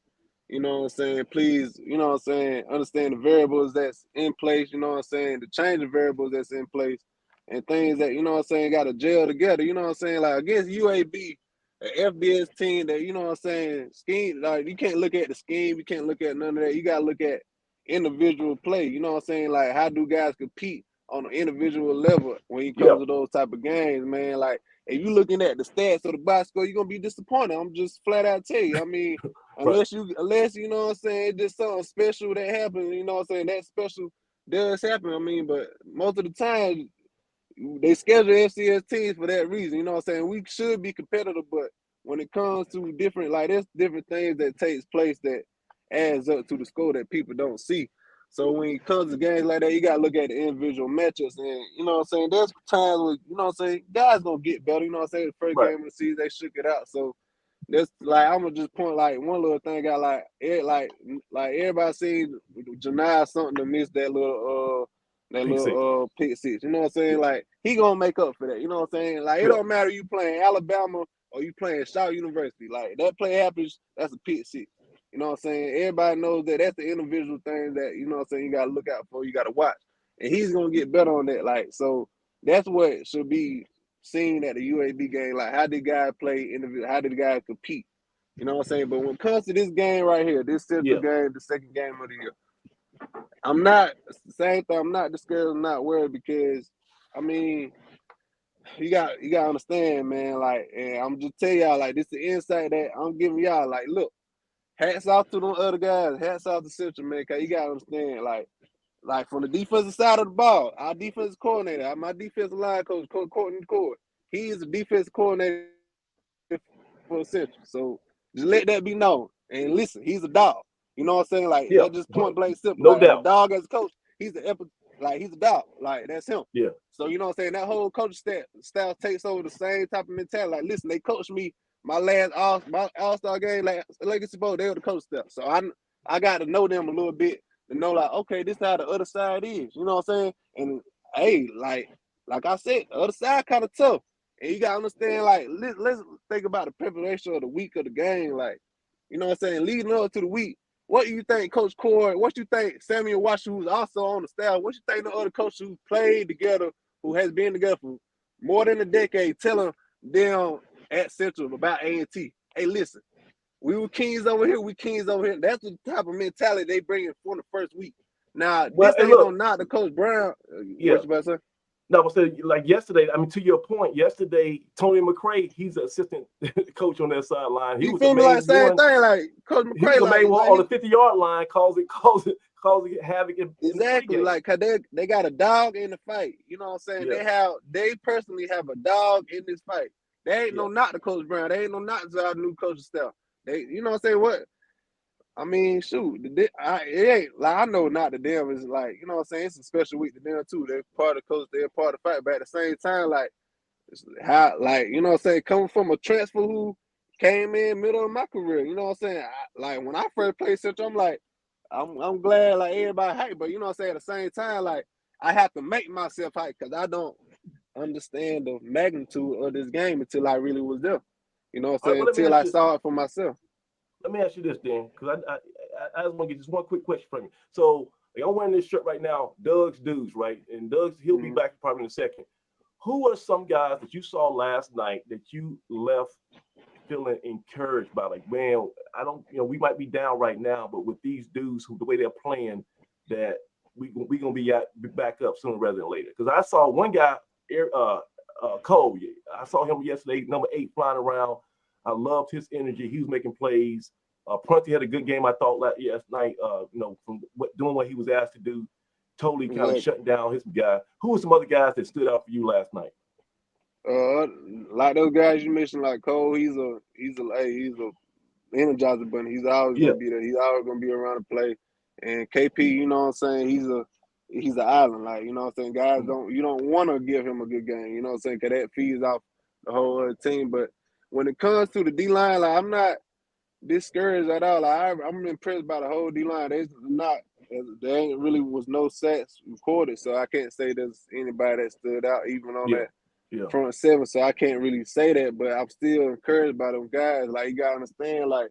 you know what I'm saying, please, you know what I'm saying, understand the variables that's in place, you know what I'm saying, the change of variables that's in place, and things that, you know what I'm saying, got to gel together, you know what I'm saying, like, against UAB, an FBS team that, you know what I'm saying, scheme, like, you can't look at the scheme, you can't look at none of that, you got to look at individual play, you know what I'm saying, like, how do guys compete on an individual level when it comes to those type of games, man, like, if you're looking at the stats or the box score, you're gonna be disappointed. I'm just flat out tell you. I mean, unless you know what I'm saying, it's just something special that happens, you know what I'm saying, that special does happen. I mean, but most of the time they schedule FCS teams for that reason, you know what I'm saying? We should be competitive, but when it comes to different, like, there's different things that takes place that adds up to the score that people don't see. So when it comes to games like that, you got to look at the individual matchups. And, you know what I'm saying, there's times where, you know what I'm saying, guys going to get better. You know what I'm saying, the first game of the season, they shook it out. So that's, like, I'm going to just point, like, one little thing out, like everybody seen Janai something to miss that little pick six. You know what I'm saying? Like, he going to make up for that. You know what I'm saying? Like, it don't matter you playing Alabama or you playing Shaw University. Like, that play happens, that's a pick six. You know what I'm saying? Everybody knows that that's the individual thing that, you know what I'm saying, you got to look out for, you got to watch. And he's going to get better on that. Like, so that's what should be seen at the UAB game. Like, how did guys play individual? How did guys compete? You know what I'm saying? But when it comes to this game right here, this central game, the second game of the year, I'm not discouraged, I'm not worried because, I mean, you got to understand, man, like, and I'm just tell y'all, like, this is the insight that I'm giving y'all. Like, look, hats off to them other guys. Hats off to Central, man, because you got to understand, like from the defensive side of the ball, our defensive coordinator, my defensive line coach, Courtney Cord, he is the defensive coordinator for Central. So just let that be known. And listen, he's a dog. You know what I'm saying? Like, that's just point blank simple. No like, doubt. A dog as a coach, he's a dog. Like, that's him. Yeah. So, you know what I'm saying? That whole coaching style takes over the same type of mentality. Like, listen, they coached me my last All-Star game, like Legacy Bowl, they were the coach stuff. So I got to know them a little bit to know, like, okay, this is how the other side is. You know what I'm saying? And hey, like I said, the other side kind of tough. And you gotta understand, like, let's think about the preparation of the week of the game. Like, you know what I'm saying? Leading up to the week, what do you think, Coach Cord? What you think Samuel Washington, who's also on the staff? What you think the other coaches who played together, who has been together for more than a decade, telling them at Central about A&T? Hey, listen, we were kings over here. We kings over here. That's the type of mentality they bring in for the first week. Now, this ain't gonna knock the Coach Brown. What you about to say? No, but like yesterday, I mean, to your point, yesterday, Tony McCray, he's an assistant coach on that sideline. He was feel the me main like same one. thing, like Coach McCray, He was the main one on the 50 50-yard line, causing havoc. Exactly, like cause they got a dog in the fight. You know what I'm saying? Yeah. They personally have a dog in this fight. They ain't no knock to Coach Brown. They ain't no knock to our new coaching staff. They, you know what I'm saying? What? I mean, shoot, it ain't like I know not to them is like, you know what I'm saying? It's a special week to them too. They're part of the coach, they're part of the fight, but at the same time, like how, like, you know what I'm saying, coming from a transfer who came in middle of my career, you know what I'm saying? Like when I first played Central, I'm like, I'm glad like everybody hype, but you know what I'm saying, at the same time, like I have to make myself hype because I don't understand the magnitude of this game until I really was there. You know what I'm saying? Until I saw it for myself. Let me ask you this, Dan, because I just want to get just one quick question from you. So like, I'm wearing this shirt right now, Doug's Dudes, right? And Doug's, he'll be back probably in a second. Who are some guys that you saw last night that you left feeling encouraged by? Like, man, I don't, you know, we might be down right now, but with these dudes, who the way they're playing, that we gonna be back up sooner rather than later. Because I saw one guy, Cole. I saw him yesterday, number 8, flying around. I loved his energy. He was making plays. Prunty had a good game, I thought, last night. You know, from doing what he was asked to do, totally kind of shutting down his guy. Who were some other guys that stood out for you last night? Like those guys you mentioned, like Cole. He's a energizer bunny. He's always gonna be there. He's always gonna be around to play. And KP, you know what I'm saying? He's an island. Like, you know what I'm saying? Guys you don't want to give him a good game. You know what I'm saying? Because that feeds off the whole other team. But when it comes to the D line, like I'm not discouraged at all. Like, I'm impressed by the whole D line. There ain't really was no sacks recorded, so I can't say there's anybody that stood out even on that front 7. So I can't really say that, but I'm still encouraged by them guys. Like, you gotta understand, like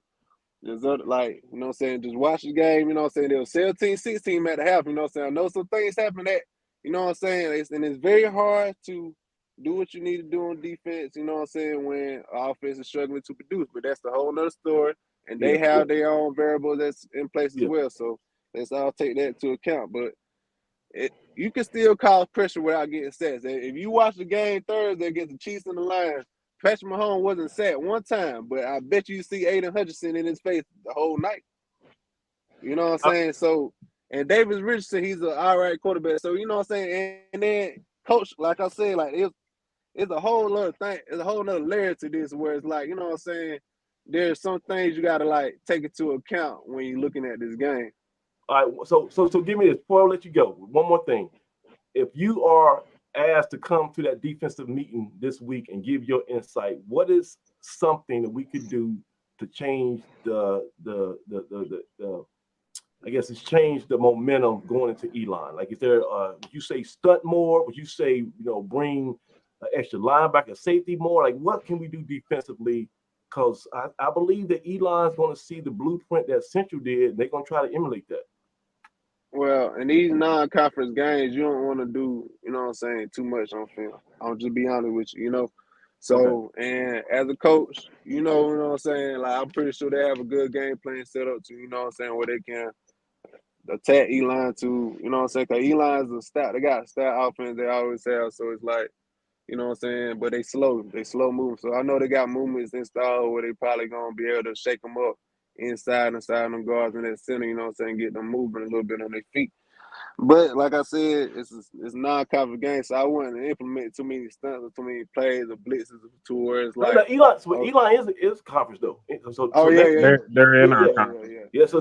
there's other, like, you know what I'm saying, just watch the game, you know what I'm saying? There was 17-16 at the half, you know what I'm saying? I know some things happen that, you know what I'm saying, and it's very hard to do what you need to do on defense, you know what I'm saying, when offense is struggling to produce. But that's the whole nother story. And they have their own variables that's in place as well. So let's all take that into account. But you can still cause pressure without getting sacks. If you watch the game Thursday against the Chiefs and the Lions, Patrick Mahomes wasn't sacked one time, but I bet you see Aiden Hutchinson in his face the whole night. You know what I'm saying? So, and Davis Richardson, he's an all right quarterback. So, you know what I'm saying? And then coach, like I said, like it's a whole other thing. It's a whole other layer to this where it's like, you know what I'm saying? There's some things you got to like take into account when you're looking at this game. All right. So give me this before I let you go. One more thing. If you are asked to come to that defensive meeting this week and give your insight, what is something that we could do to change the I guess it's changed the momentum going into Elon? Like, is there would you say stunt more? Would you say, you know, bring an extra linebacker, safety more? Like, what can we do defensively? Because I believe that Elon's going to see the blueprint that Central did, and they're going to try to emulate that. Well, in these non-conference games, you don't want to do, you know what I'm saying, too much on film. I'll just be honest with you, you know. So, and as a coach, you know what I'm saying, like, I'm pretty sure they have a good game plan set up to, you know what I'm saying, where they can attack Elon to, you know what I'm saying, because Elon's a stat, they got a stat offense they always have, so it's like, you know what I'm saying, but they slow moving. So I know they got movements installed where they probably going to be able to shake them up inside them guards in that center, you know what I'm saying, get them moving a little bit on their feet. But like I said, it's non-conference game, so I wouldn't implement too many stunts or too many plays or blitzes towards like. No, Elon is conference though. So they're in our conference. Yeah. So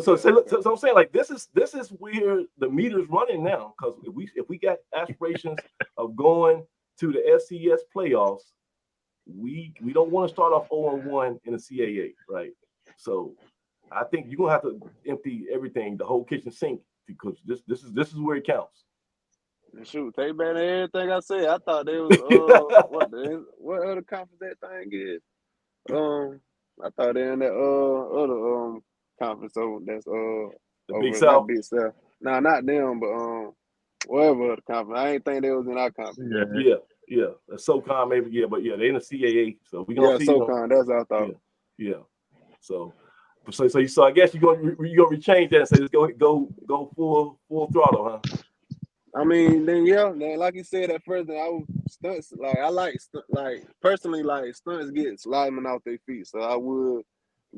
I'm saying, like, this is where the meter's running now, because if we got aspirations of going to the SCS playoffs, we don't want to start off 0-1 in the CAA, right? So I think you're gonna have to empty everything, the whole kitchen sink, because this is where it counts. Shoot, take back everything I said. I thought they was what other conference that thing is? I thought they're in that other conference over that's the Big South. Big South. Nah, not them, but whatever other conference. I ain't think they was in our conference. Yeah. SoCon maybe, but they in the CAA, so we gonna see. SoCon, that's what I thought. Yeah. So I guess you're gonna rechange that and say let's go full throttle, huh? I mean, then like you said at first, I was stunts. Like I like personally, like stunts get sliding off their feet, so I would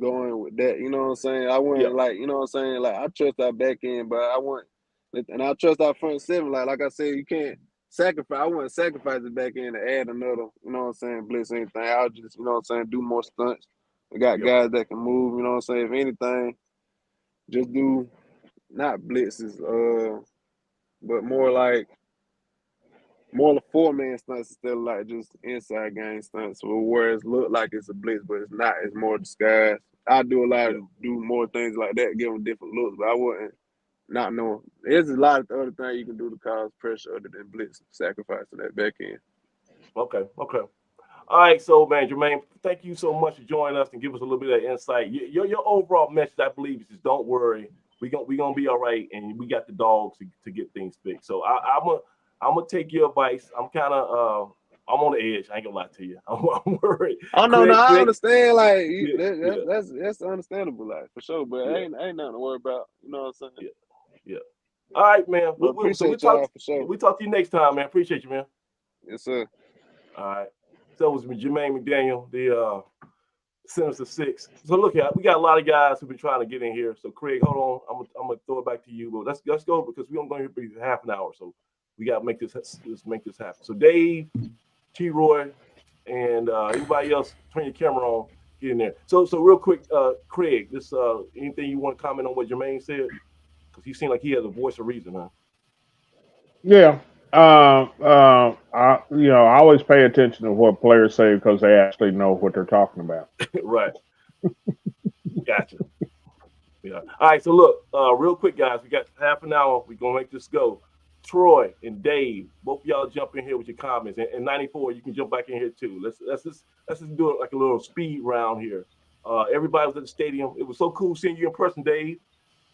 go in with that. You know what I'm saying? I wouldn't like, you know what I'm saying? Like I trust our back end, but I want, and I trust our front seven. Like I said, you can't sacrifice. I wouldn't sacrifice the back end to add another. You know what I'm saying? Blitz anything. I'll just, you know what I'm saying, do more stunts. We got guys that can move. You know what I'm saying? If anything, just do not blitzes. But more like the 4-man stunts instead of like just inside game stunts, where it look like it's a blitz, but it's not. It's more disguised. I do do more things like that, give them different looks, but I wouldn't not know. There's a lot of other things you can do to cause pressure other than blitz, sacrificing that back end. Okay. All right, so man, Jermaine, thank you so much for joining us and give us a little bit of insight. Your overall message, I believe, is just don't worry. We gonna be all right, and we got the dogs to get things fixed. So I'm gonna take your advice. I'm kind of I'm on the edge. I ain't gonna lie to you. I'm worried. Oh no, I understand. Like that's understandable, like for sure. But ain't nothing to worry about. You know what I'm saying? Yeah. All right, man. We appreciate y'all for sure. We talk to you next time, man. Appreciate you, man. Yes, sir. All right. So it was Jermaine McDaniel, the Sinister Six. So look, we got a lot of guys who've been trying to get in here. So Craig, hold on, I'm gonna throw it back to you. But let's go because we're gonna go here for half an hour. So we gotta make this happen. So Dave, T-Roy, and everybody else, turn your camera on, get in there. So real quick, Craig, this anything you want to comment on what Jermaine said? Because he seemed like he has a voice of reason, huh? Yeah. I always pay attention to what players say because they actually know what they're talking about. Right. Gotcha. Yeah. All right. So look, real quick, guys, we got half an hour. We're gonna make this go. Troy and Dave, both of y'all jump in here with your comments. And 94, you can jump back in here too. Let's just do it like a little speed round here. Everybody was at the stadium. It was so cool seeing you in person, Dave.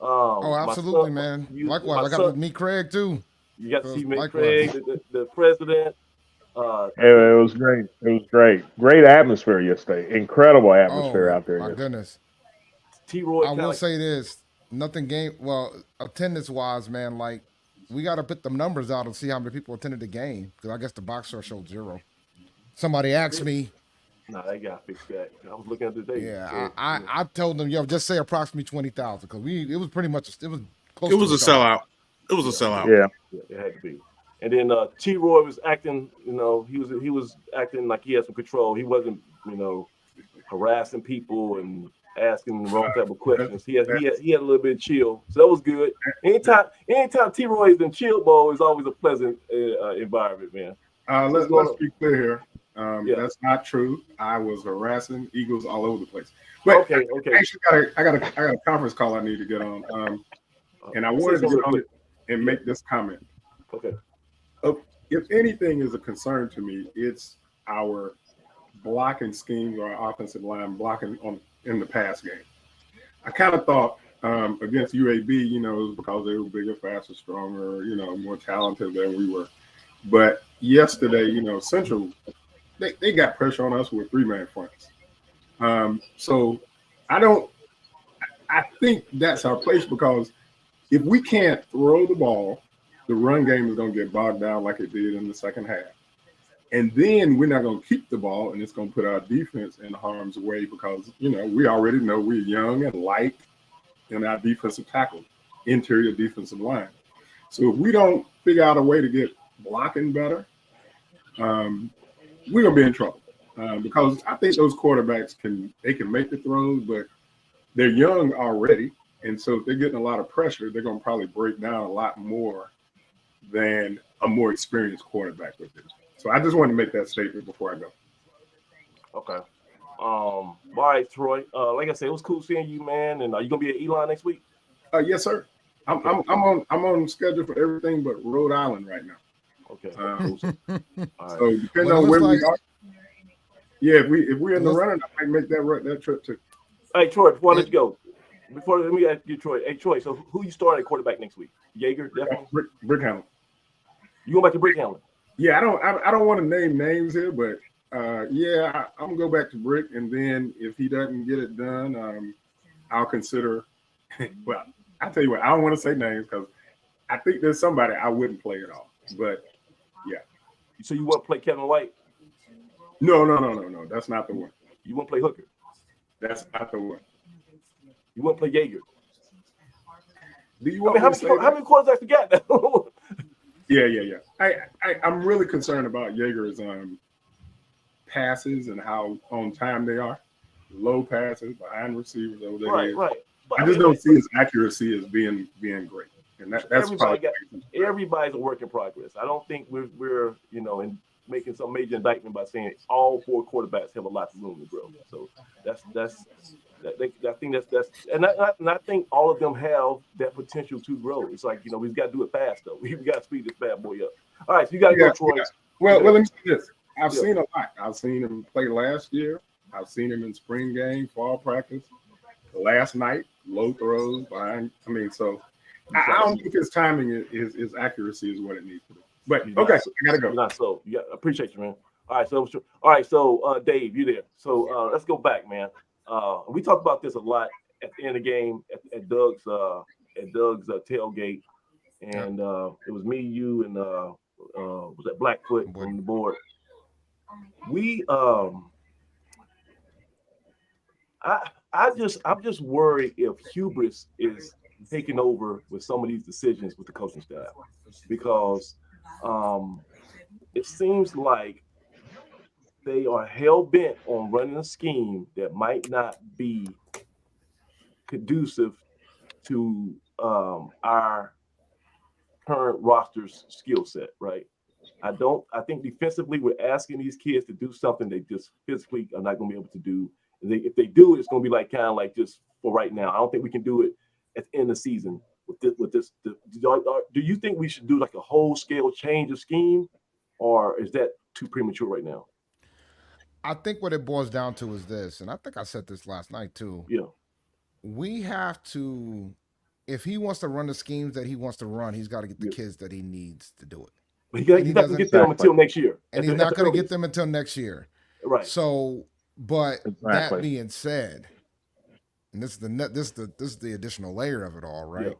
Absolutely, man. Likewise, I got to meet Craig too. You got to see Craig, the president. It was great. It was great. Great atmosphere yesterday. Incredible atmosphere out there. My goodness. T-Roy, I will say this. Attendance-wise, man, like, we got to put the numbers out and see how many people attended the game. Because I guess the box score showed 0. Somebody asked me. No, they got to fix that. I was looking at the data. Yeah, I told them, just say approximately 20,000 because it was pretty much close. It was a sellout. It was a sellout. Yeah, it had to be. And then T-Roy was acting, he was acting like he had some control. He wasn't, harassing people and asking the wrong type of questions. He had a little bit of chill, so that was good. Anytime T-Roy is in chill mode, is always a pleasant environment, man. Let's be clear here. That's not true. I was harassing Eagles all over the place. But okay. Actually, I got a conference call I need to get on. And I wanted to get on it and make this comment. Okay. If anything is a concern to me, it's our blocking schemes or our offensive line blocking in the pass game. I kind of thought against UAB, it was because they were bigger, faster, stronger, more talented than we were. But yesterday, Central, they got pressure on us with 3-man fronts. So I think that's our place because if we can't throw the ball, the run game is going to get bogged down like it did in the second half. And then we're not going to keep the ball, and it's going to put our defense in harm's way because, we already know we're young and light in our defensive tackle, interior defensive line. So if we don't figure out a way to get blocking better, we're going to be in trouble because I think those quarterbacks can make the throws, but they're young already. And so if they're getting a lot of pressure, they're going to probably break down a lot more than a more experienced quarterback would do. So I just wanted to make that statement before I go. Okay. All right, Troy. Like I said, it was cool seeing you, man. And are you gonna be at Elon next week? Yes, sir. I'm on schedule for everything but Rhode Island right now. Okay. Right. So depending on where we are. Yeah, if we're in the running, I might make that trip too. Hey, Troy. Before I let you go, let me ask you, Troy. Hey, Troy. So who you starting at quarterback next week? Yeager, definitely. Brick Hamlin. You going back to Brick Hamlin? Yeah, I don't want to name names here, but I'm gonna go back to Brick, and then if he doesn't get it done, I'll consider. Well, I tell you what, I don't want to say names because I think there's somebody I wouldn't play at all. But yeah. So you want to play Kevin White? No. That's not the one. You want to play Hooker? That's not the one. You want to play Jaeger? Do you want me to say how many quarterbacks you got now? Yeah. I'm really concerned about Jaeger's passes and how on time they are. Low passes behind receivers over there. Right. I just don't see his accuracy as being great, and that's everybody's a work in progress. I don't think we're in making some major indictment by saying all 4 quarterbacks have a lot of room to grow. So I think that's and I think all of them have that potential to grow. It's like we've got to do it fast though. We've got to speed this bad boy up. All right, so you got to go, Troy. Yeah. Well, let me say this. I've seen a lot. I've seen him play last year. I've seen him in spring game, fall practice. Last night, low throws behind. So I don't think his timing his accuracy is what it needs to be. But okay, I gotta go. Not so. Yeah, appreciate you, man. All right, so Dave, you there? So let's go back, man. We talked about this a lot at the end of the game at Doug's tailgate, and it was me, you, and was that Blackfoot on the board. I'm just worried if hubris is taking over with some of these decisions with the coaching staff, because it seems like they are hell-bent on running a scheme that might not be conducive to our current roster's skill set, right? I think defensively we're asking these kids to do something they just physically are not going to be able to do. And if they do it, it's going to be like kind of like just for right now. I don't think we can do it at the end of the season with this. Do you think we should do like a whole scale change of scheme, or is that too premature right now? I think what it boils down to is this, and I think I said this last night too. Yeah. We have to, if he wants to run the schemes that he wants to run, he's got to get the kids that he needs to do it. But he's not going to get them until next year. And he's not going to get them until next year. Right. So, but that being said, and this is the additional layer of it all, right? Yeah.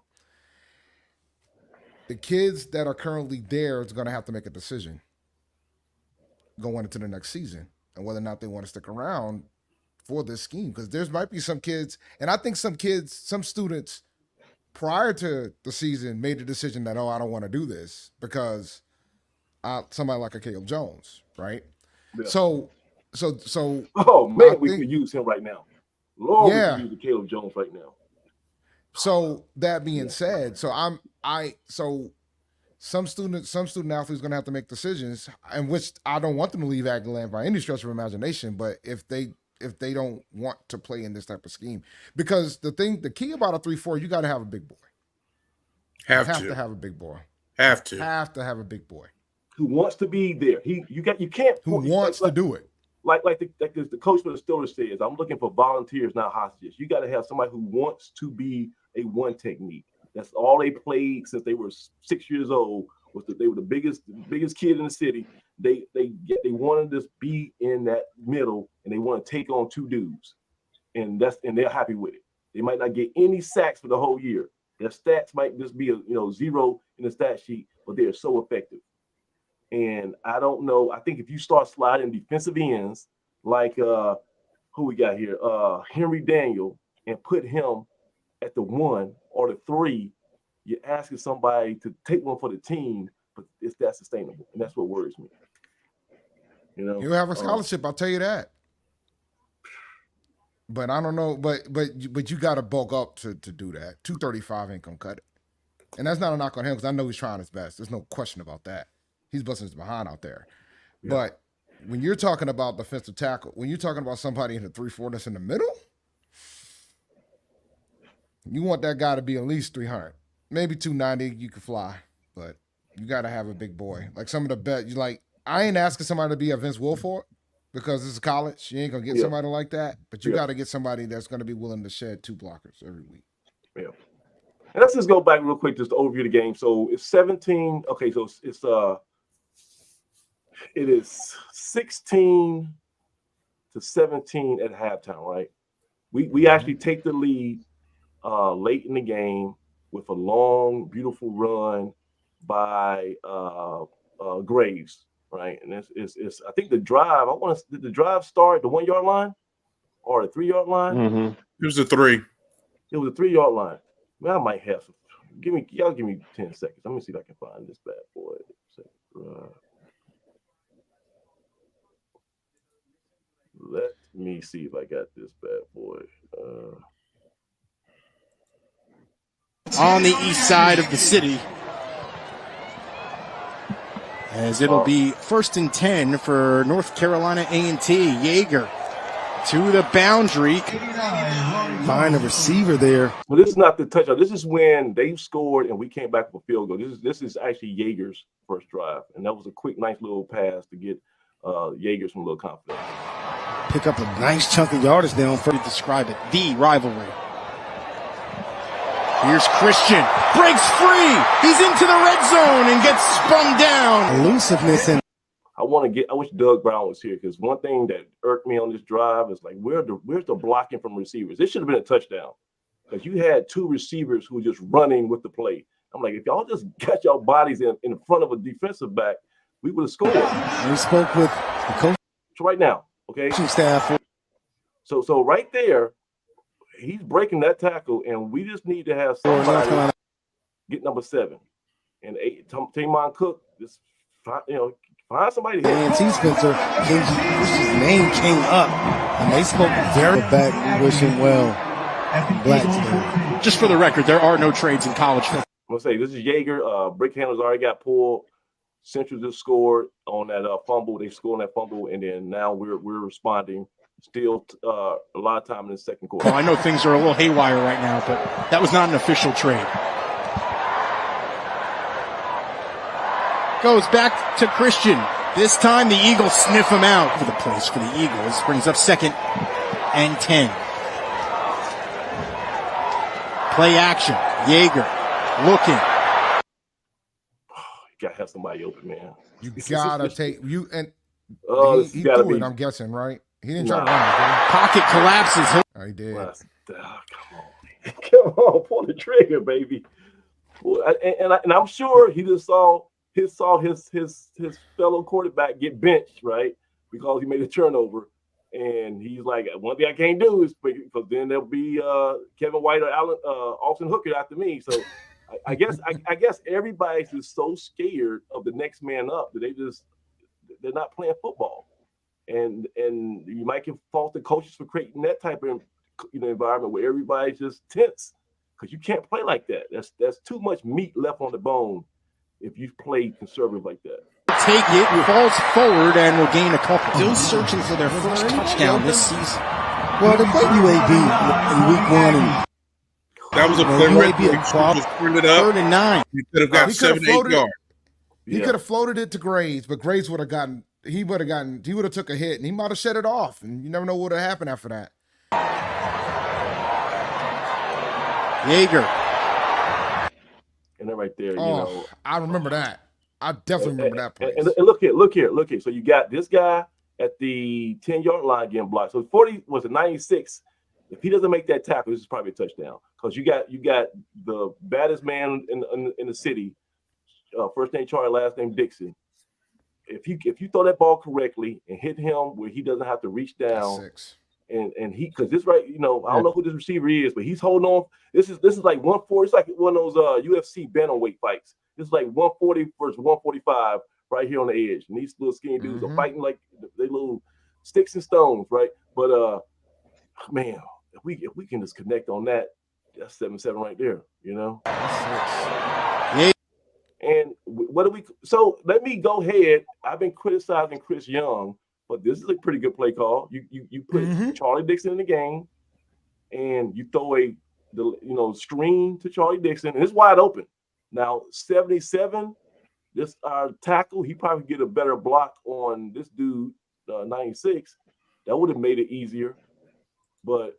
The kids that are currently there is going to have to make a decision going into the next season and whether or not they want to stick around for this scheme. Because there might be some kids, and I think some students prior to the season made the decision that, I don't want to do this because somebody like a Caleb Jones, right? Yeah. So. Oh man, we could use him right now. Lord, we could use the Caleb Jones right now. So that being said, some student athletes going to have to make decisions, and which I don't want them to leave Aggie-Land by any stretch of imagination. But if they don't want to play in this type of scheme, because the key about a 3-4, you got to have a big boy. Have to have a big boy. Have to have a big boy who wants to be there. You can't. Who wants to do it. Like the coach for the Steelers says, I'm looking for volunteers, not hostages. You got to have somebody who wants to be a one technique. That's all they played since they were 6 years old. They were the biggest kid in the city. They wanted to be in that middle, and they want to take on 2 dudes, and they're happy with it. They might not get any sacks for the whole year. Their stats might just be 0 in the stat sheet, but they are so effective. And I don't know. I think if you start sliding defensive ends like who we got here, Henry Daniel, and put him at the 1 or the 3, you're asking somebody to take one for the team, but is that sustainable? And that's what worries me. He'll have a scholarship, I'll tell you that. But I don't know. But you got to bulk up to do that. 235 ain't gonna cut it, and that's not a knock on him because I know he's trying his best. There's no question about that. He's busting his behind out there. Yeah. But when you're talking about defensive tackle, when you're talking about somebody in the 3-4 that's in the middle, you want that guy to be at least 300, maybe 290. You could fly, but you got to have a big boy. Like some of the best. I ain't asking somebody to be a Vince Wilfork because this is college. You ain't gonna get somebody like that, but you got to get somebody that's going to be willing to shed 2 blockers every week. Yeah. And let's just go back real quick just to overview the game. So it's 17. Okay, so it is 16-17 at halftime, right? We actually take the lead late in the game, with a long, beautiful run by Graves, right? And it's I think the drive. Did the drive start at the 1 yard line or the 3 yard line? Mm-hmm. It was the 3. It was a 3 yard line. Man, I might have some. Y'all give me 10 seconds. Let me see if I can find this bad boy. Let me see if I got this bad boy. On the east side of the city, as it'll be 1st and 10 for North Carolina A&T. Jaeger to the boundary. Find a receiver there. Well, this is not the touchdown. This is when they scored and we came back with a field goal. This is actually Jaeger's first drive, and that was a quick, nice little pass to get Jaeger some little confidence. Pick up a nice chunk of yardage down for to describe it. The rivalry. Here's Christian. Breaks free. He's into the red zone and gets spun down. Elusiveness and I wish Doug Brown was here, because one thing that irked me on this drive is like, where's the blocking from receivers? This should have been a touchdown, because you had 2 receivers who were just running with the play. I'm like, if y'all just got your bodies in front of a defensive back, we would have scored. We spoke with the coach right now, okay? Staff. So right there, he's breaking that tackle, and we just need to have somebody get number 7 and 8. Tamon Cook, just find somebody here. And Spencer, Christian's name came up, and they spoke very back. We wish him well. Black today. Just for the record, there are no trades in college football. I'm gonna say this is Jaeger. Brick Handler's already got pulled. Central just scored on that fumble. They scored on that fumble, and then now we're responding. Still a lot of time in the second quarter. Well, I know things are a little haywire right now, but that was not an official trade. Goes back to Christian. This time the Eagles sniff him out. For the place for the Eagles. Brings up 2nd and 10. Play action. Jaeger looking. You gotta have somebody open, man. You gotta take you and he gotta threw be. it, I'm guessing, right? He didn't try to run it, did he? Pocket collapses. Oh, he did. Come on, pull the trigger, baby. And I'm sure he just saw his fellow quarterback get benched, right? Because he made a turnover, and he's like, one thing I can't do is because then there'll be Kevin White or Austin Hooker after me. So I guess everybody's just so scared of the next man up that they're not playing football, and you might can fault the coaches for creating that type of environment where everybody's just tense, because you can't play like that. That's too much meat left on the bone if you play conservative like that. Take it, falls forward, and will gain a couple. Still searching for their first touchdown this season. Well, they played UAB in week 1. And that was a play where he just turned it up. 3rd and 9. He could have got 7-8 yards. He could have floated it to Graves, but Graves would have took a hit, and he might have shut it off, and you never know what would have happened after that. Jaeger. And then right there, I remember that. I definitely remember that place. And look here. So you got this guy at the 10-yard line getting blocked. So 40 was a 96. If he doesn't make that tackle, this is probably a touchdown, because you got the baddest man in the city, first name Charlie, last name Dixon. If you throw that ball correctly and hit him where he doesn't have to reach down, and he, because this right, I don't know who this receiver is, but he's holding on. This is like 140. It's like one of those UFC bantamweight fights. This is like 140 versus 145 right here on the edge, and these little skinny dudes are fighting like they little sticks and stones, right? But man, if we can just connect on that, that's 7-7 right there, Yeah. And what do we? So let me go ahead. I've been criticizing Chris Young, but this is a pretty good play call. You put Charlie Dixon in the game, and you throw a screen to Charlie Dixon, and it's wide open. Now 77, this our tackle, he probably get a better block on this dude 96. That would have made it easier, but.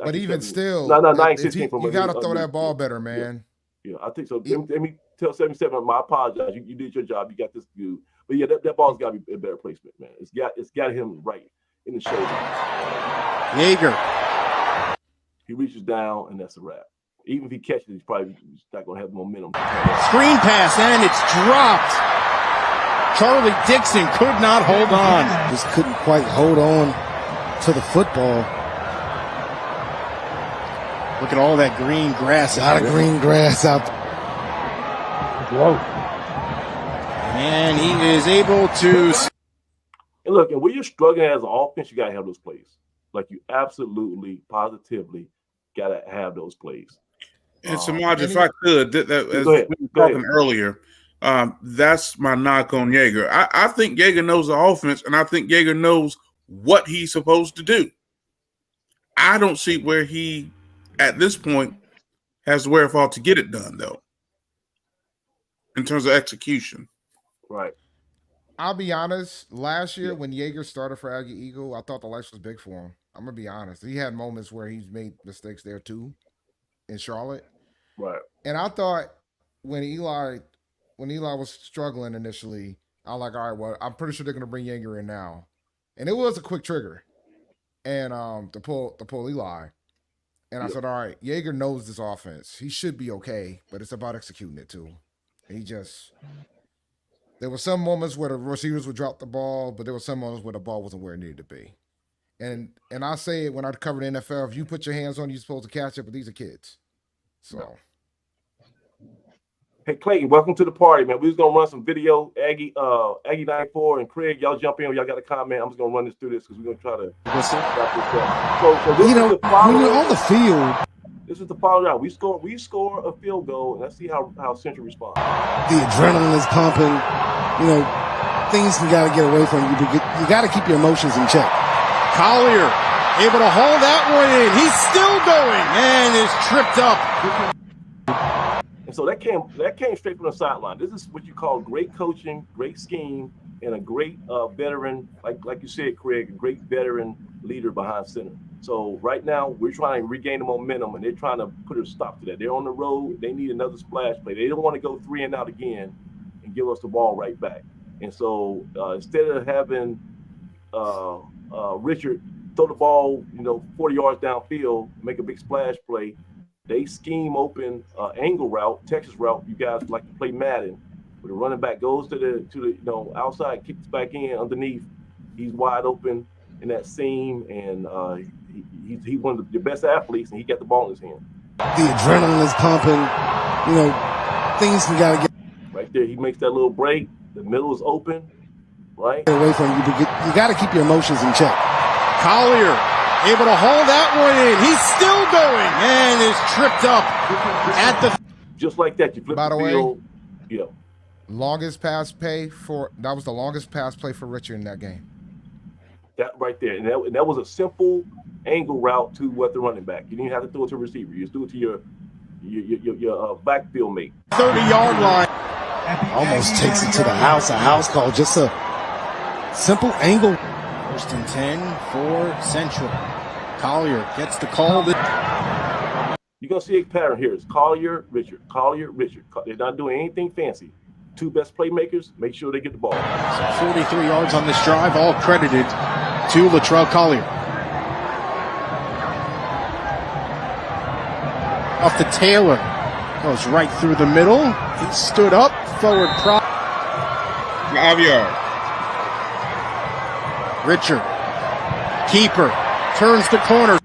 But even still, 96 you got to throw that ball better, man. Yeah, I think so. Let me tell 77. I apologize. You did your job. You got this dude. But yeah, that ball's got to be a better placement, man. It's got him right in the shoulder. Jaeger. He reaches down, and that's a wrap. Even if he catches, he's probably not going to have the momentum. Screen pass, and it's dropped. Charlie Dixon could not hold on. Just couldn't quite hold on to the football. Look at all that green grass. A lot of green grass out there. Whoa. And he is able to. And look, and when you're struggling as an offense, you got to have those plays. Like, you absolutely, positively got to have those plays. And Samaj, if I could, as we were talking earlier, that's my knock on Jaeger. I think Jaeger knows the offense, and I think Jaeger knows what he's supposed to do. I don't see where he, at this point, has the wherewithal to get it done, though, in terms of execution. Right. I'll be honest. Last year, when Jaeger started for Aggie-Eagle, I thought the lights was big for him. I'm going to be honest. He had moments where he's made mistakes there, too, in Charlotte. Right. And I thought when Eli was struggling initially, I was like, all right, well, I'm pretty sure they're going to bring Jaeger in now. And it was a quick trigger and to pull Eli. And I said, all right, Jaeger knows this offense. He should be okay, but it's about executing it, too. And there were some moments where the receivers would drop the ball, but there were some moments where the ball wasn't where it needed to be. And I say it when I covered the NFL, if you put your hands on it, you're supposed to catch it, but these are kids. So. Hey, Clayton, welcome to the party, man. We was going to run some video. Aggie 94 and Craig, y'all jump in. Y'all got a comment. I'm just going to run this through this because we're going to try to wrap this up. So this is the when you're on the field. This is the follow round. We score a field goal, and let's see how Central responds. The adrenaline is pumping. Things you got to get away from you. You got to keep your emotions in check. Collier able to haul that one in. He's still going and is tripped up. And so that came straight from the sideline. This is what you call great coaching, great scheme, and a great veteran, like you said, Craig, a great veteran leader behind center. So right now we're trying to regain the momentum, and they're trying to put a stop to that. They're on the road. They need another splash play. They don't want to go 3 and out again and give us the ball right back. And so instead of having Richard throw the ball, 40 yards downfield, make a big splash play, they scheme open angle route, Texas route. You guys like to play Madden, where the running back goes to the outside, kicks back in underneath. He's wide open in that seam, and he's one of the best athletes, and he got the ball in his hand. The adrenaline is pumping. Things you got to get right there. He makes that little break. The middle is open, right? Get away from you. You got to keep your emotions in check. Collier able to haul that one in. He's still going and is tripped up at the. Just like that, you flip By the field. way, yeah. Longest pass play that was the longest pass play for Richard in that game. That right there, and that was a simple angle route to what the running back. You didn't have to throw it to a receiver. You just threw it to your backfield mate. 30-yard line. Almost takes it to the house. A house call. Just a simple angle. 1st and 10 for Central. Collier gets the call. You're going to see a pattern here. It's Collier, Richard. Collier, Richard. They're not doing anything fancy. 2 best playmakers, make sure they get the ball. So 43 yards on this drive, all credited to Latrell Collier. Off to Taylor. Goes right through the middle. He stood up. Forward prop. 5 yards. Richard. Keeper. Turns the corner.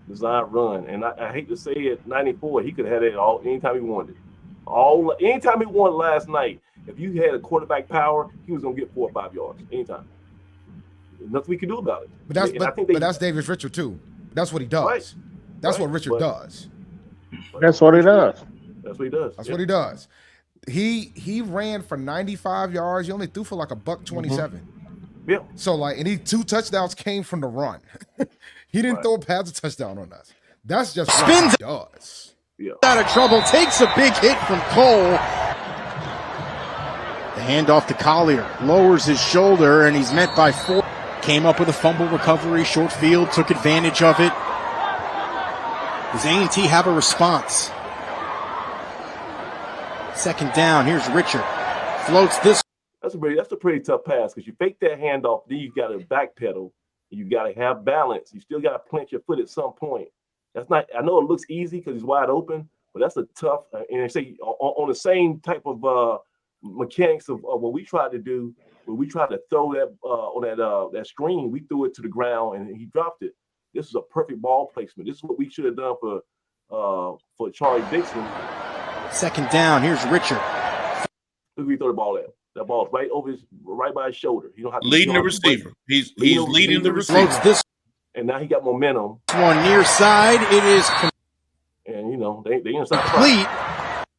Design run. And I hate to say it, 94, he could have had it all anytime he wanted. Anytime he wanted last night, if you had a quarterback power, he was going to get 4 or 5 yards anytime. There's nothing we can do about it. But that's Davis Richard, too. That's what he does. Right. That's what Richard does. That's what he does. That's what he does. That's what he does. He ran for 95 yards. He only threw for like $127. Yeah. So and 2 touchdowns came from the run. He didn't throw a pass a touchdown on us. That's just spins what he does. Yeah. Out of trouble, takes a big hit from Cole. The handoff to Collier, lowers his shoulder, and he's met by 4. Came up with a fumble recovery, short field, took advantage of it. Does A&T have a response? 2nd down, here's Richard. Floats this. That's a pretty tough pass because you fake that handoff, then you got to backpedal. You got to have balance. You still got to plant your foot at some point. That's not. I know it looks easy because he's wide open, But that's a tough, and they say on the same type of mechanics of what we tried to do, when we tried to throw that on that screen, we threw it to the ground and he dropped it. This is a perfect ball placement. This is what we should have done for Charlie Dixon. Second down. Here's Richard. Look where he throw the ball at. That ball's right by his shoulder. You don't have to leading the receiver. He's leading the receiver. This and now he got momentum. One near side. It is. And they inside. Complete.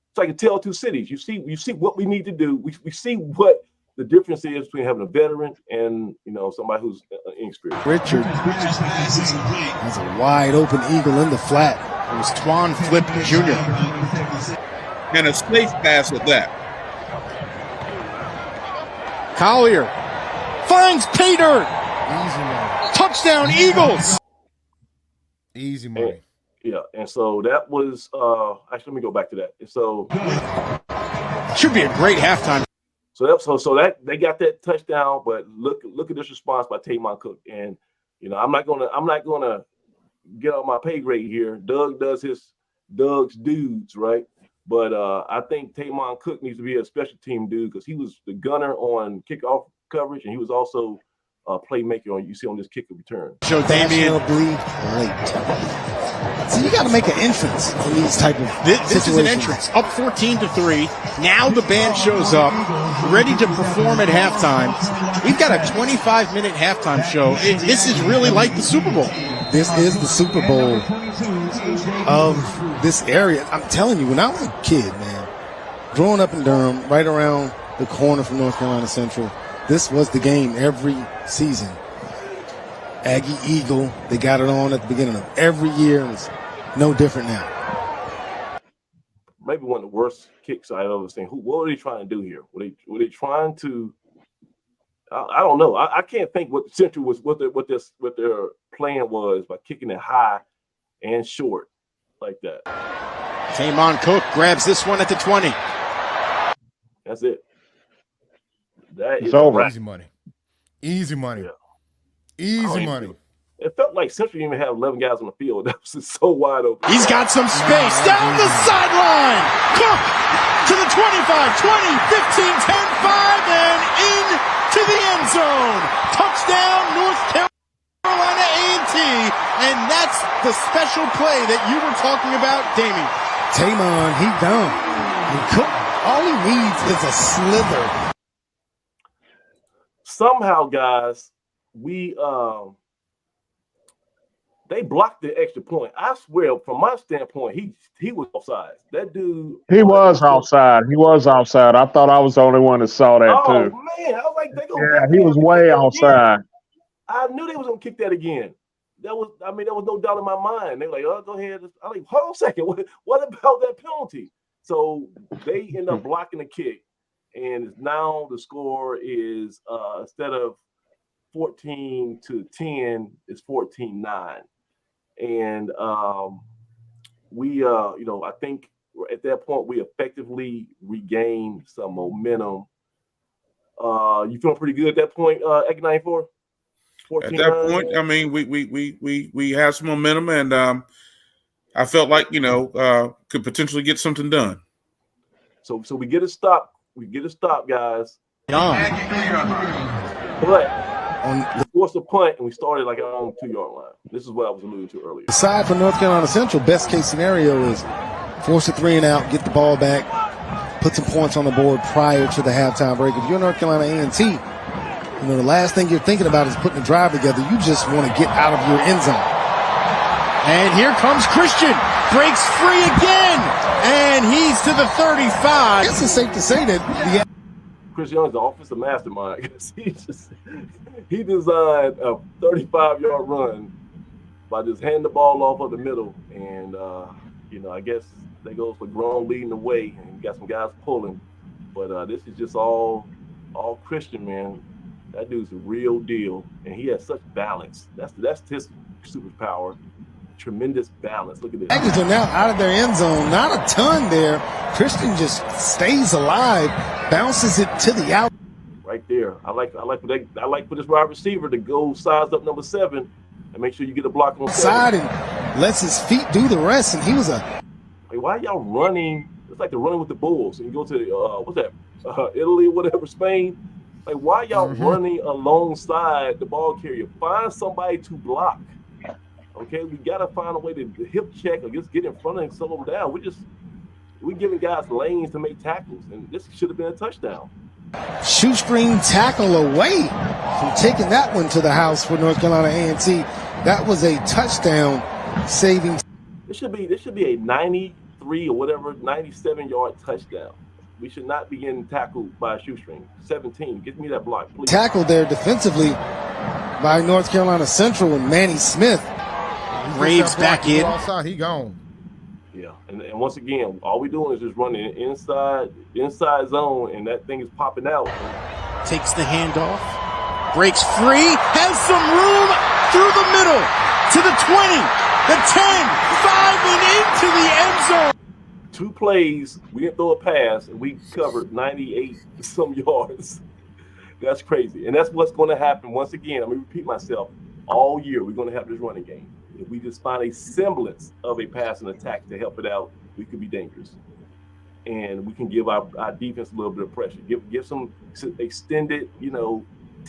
It's like a tale of two cities. You see what we need to do. We see what the difference is between having a veteran and somebody who's inexperienced. Richard has a wide open eagle in the flat. It was Twan Flip Jr. And a safe pass at that. Collier finds Peter. Easy money. Touchdown Eagles. Easy money. And so that was actually, let me go back to that. So should be a great halftime. So that they got that touchdown, but look at this response by Tamon Cook. And I'm not gonna get on my pay grade here. Doug does Doug's dudes, right? But I think Tamon Cook needs to be a special team dude because he was the gunner on kickoff coverage, and he was also a playmaker on this kick return. So Damian bleed late. So you got to make an entrance in these type of This is an entrance. Up 14-3. Now the band shows up, ready to perform at halftime. We've got a 25-minute halftime show. This is really like the Super Bowl. This is the Super Bowl of this area. I'm telling you, when I was a kid, man, growing up in Durham, right around the corner from North Carolina Central, this was the game every season. Aggie-Eagle, they got it on at the beginning of every year, and it's no different now. Maybe one of the worst kicks I've ever seen. What were they trying to do here? Were they trying to? I don't know. I can't think what Central was what their plan was by kicking it high and short like that. Tamon Cook grabs this one at the 20. That's it. That is over. Easy money. Easy money. Yeah. Easy money. It felt like Central didn't even have 11 guys on the field. That was just so wide open. He's got some space down the sideline. Cook to the 25, 20, 15, 10, 5, and into the end zone. Touchdown, North Carolina A&T. And that's the special play that you were talking about, Damien. Tamon, he done. And Cook, all he needs is a slither. Somehow, guys, they blocked the extra point. I swear, from my standpoint, he was offside. That dude. He was offside. He was offside. I thought I was the only one that saw that too. Oh man, I was like, he was way offside. I knew they was gonna kick that again. There was no doubt in my mind. They were like, oh, go ahead. I'm like, hold on a second. What about that penalty? So they end up blocking the kick, and now the score is instead of 14-10, it's 14-9. And I think at that point we effectively regained some momentum. You feeling pretty good at that point, Aggie-Eagle? At that point, I mean, we have some momentum, and I felt like could potentially get something done. So we get a stop. We get a stop, guys. But we forced a punt, and we started like our own 2-yard line. This is what I was alluding to earlier. Aside from North Carolina Central, best case scenario is force a 3 and out, get the ball back, put some points on the board prior to the halftime break. If you're North Carolina A&T, the last thing you're thinking about is putting a drive together. You just want to get out of your end zone. And here comes Christian. Breaks free again. And he's to the 35. I guess it's safe to say that Chris Young is the offensive mastermind. He designed a 35-yard run by just handing the ball off of the middle. And, I guess that goes for Grown leading the way. And you got some guys pulling. But this is just all Christian, man. That dude's a real deal. And he has such balance. That's his superpower. Tremendous balance. Look at this. Aggies are now out of their end zone. Not a ton there. Christian just stays alive, bounces it to the out. Right there. I like for this wide receiver to go size up number 7 and make sure you get a block on side and lets his feet do the rest. And he was a Like, why y'all running? It's like they're running with the bulls. And you go to what's that? Italy or whatever, Spain. Like, why y'all running alongside the ball carrier? Find somebody to block. Okay, we gotta find a way to hip check or just get in front and slow them down. We're giving guys lanes to make tackles, and this should have been a touchdown. Shoestring tackle away from taking that one to the house for North Carolina A&T. That was a touchdown saving. This should be a 93 or whatever, 97-yard touchdown. We should not be getting tackled by a shoestring. 17, get me that block, please. Tackle there defensively by North Carolina Central and Manny Smith. Graves back in. Outside, he gone. Yeah, and once again, all we're doing is just running inside zone, and that thing is popping out. Takes the handoff, breaks free, has some room through the middle to the 20, the 10, 5 and into the end zone. 2 plays, we didn't throw a pass, and we covered 98 some yards. That's crazy, and that's what's going to happen once again. I'm going to repeat myself. All year, we're going to have this running game. If we just find a semblance of a pass and attack to help it out, we could be dangerous. And we can give our defense a little bit of pressure. Give some extended, 10,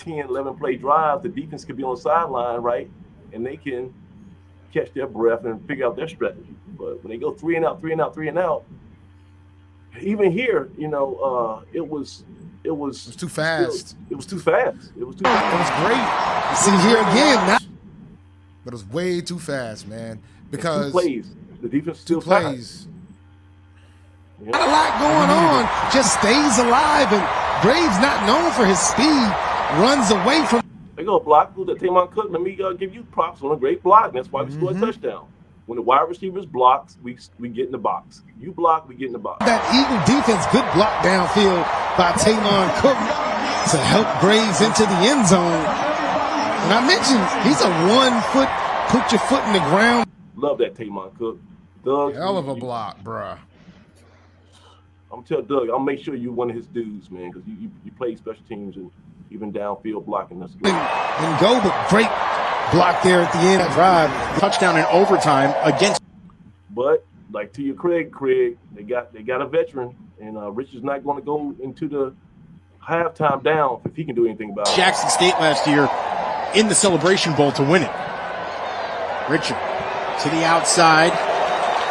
11 play drives. The defense could be on the sideline, right? And they can catch their breath and figure out their strategy. But when they go 3 and out, 3 and out, 3 and out, even here, it was too fast. It was too fast. It was great. You see here again. But it was way too fast, man. Because 2 plays. The defense still plays. Not a lot going on. Just stays alive, and Graves, not known for his speed, runs away from. They go block with the Tamon Cook. Let me give you props on a great block. That's why we scored a touchdown. When the wide receivers blocks, we get in the box. You block, we get in the box. That Eagle defense, good block downfield by Tamon Cook to help Graves into the end zone. And I mentioned he's a 1 foot, put your foot in the ground. Love that Tamon Cook. Doug, hell of a block, bruh. I'm telling Doug, I'll make sure you're one of his dudes, man, because you play special teams and even downfield blocking. That's good. And go, but great block there at the end of the drive. Touchdown in overtime against. But like to your Craig, they got a veteran, and Richard's not going to go into the halftime down if he can do anything about it. Jackson State last year in the Celebration Bowl to win it. Richard to the outside.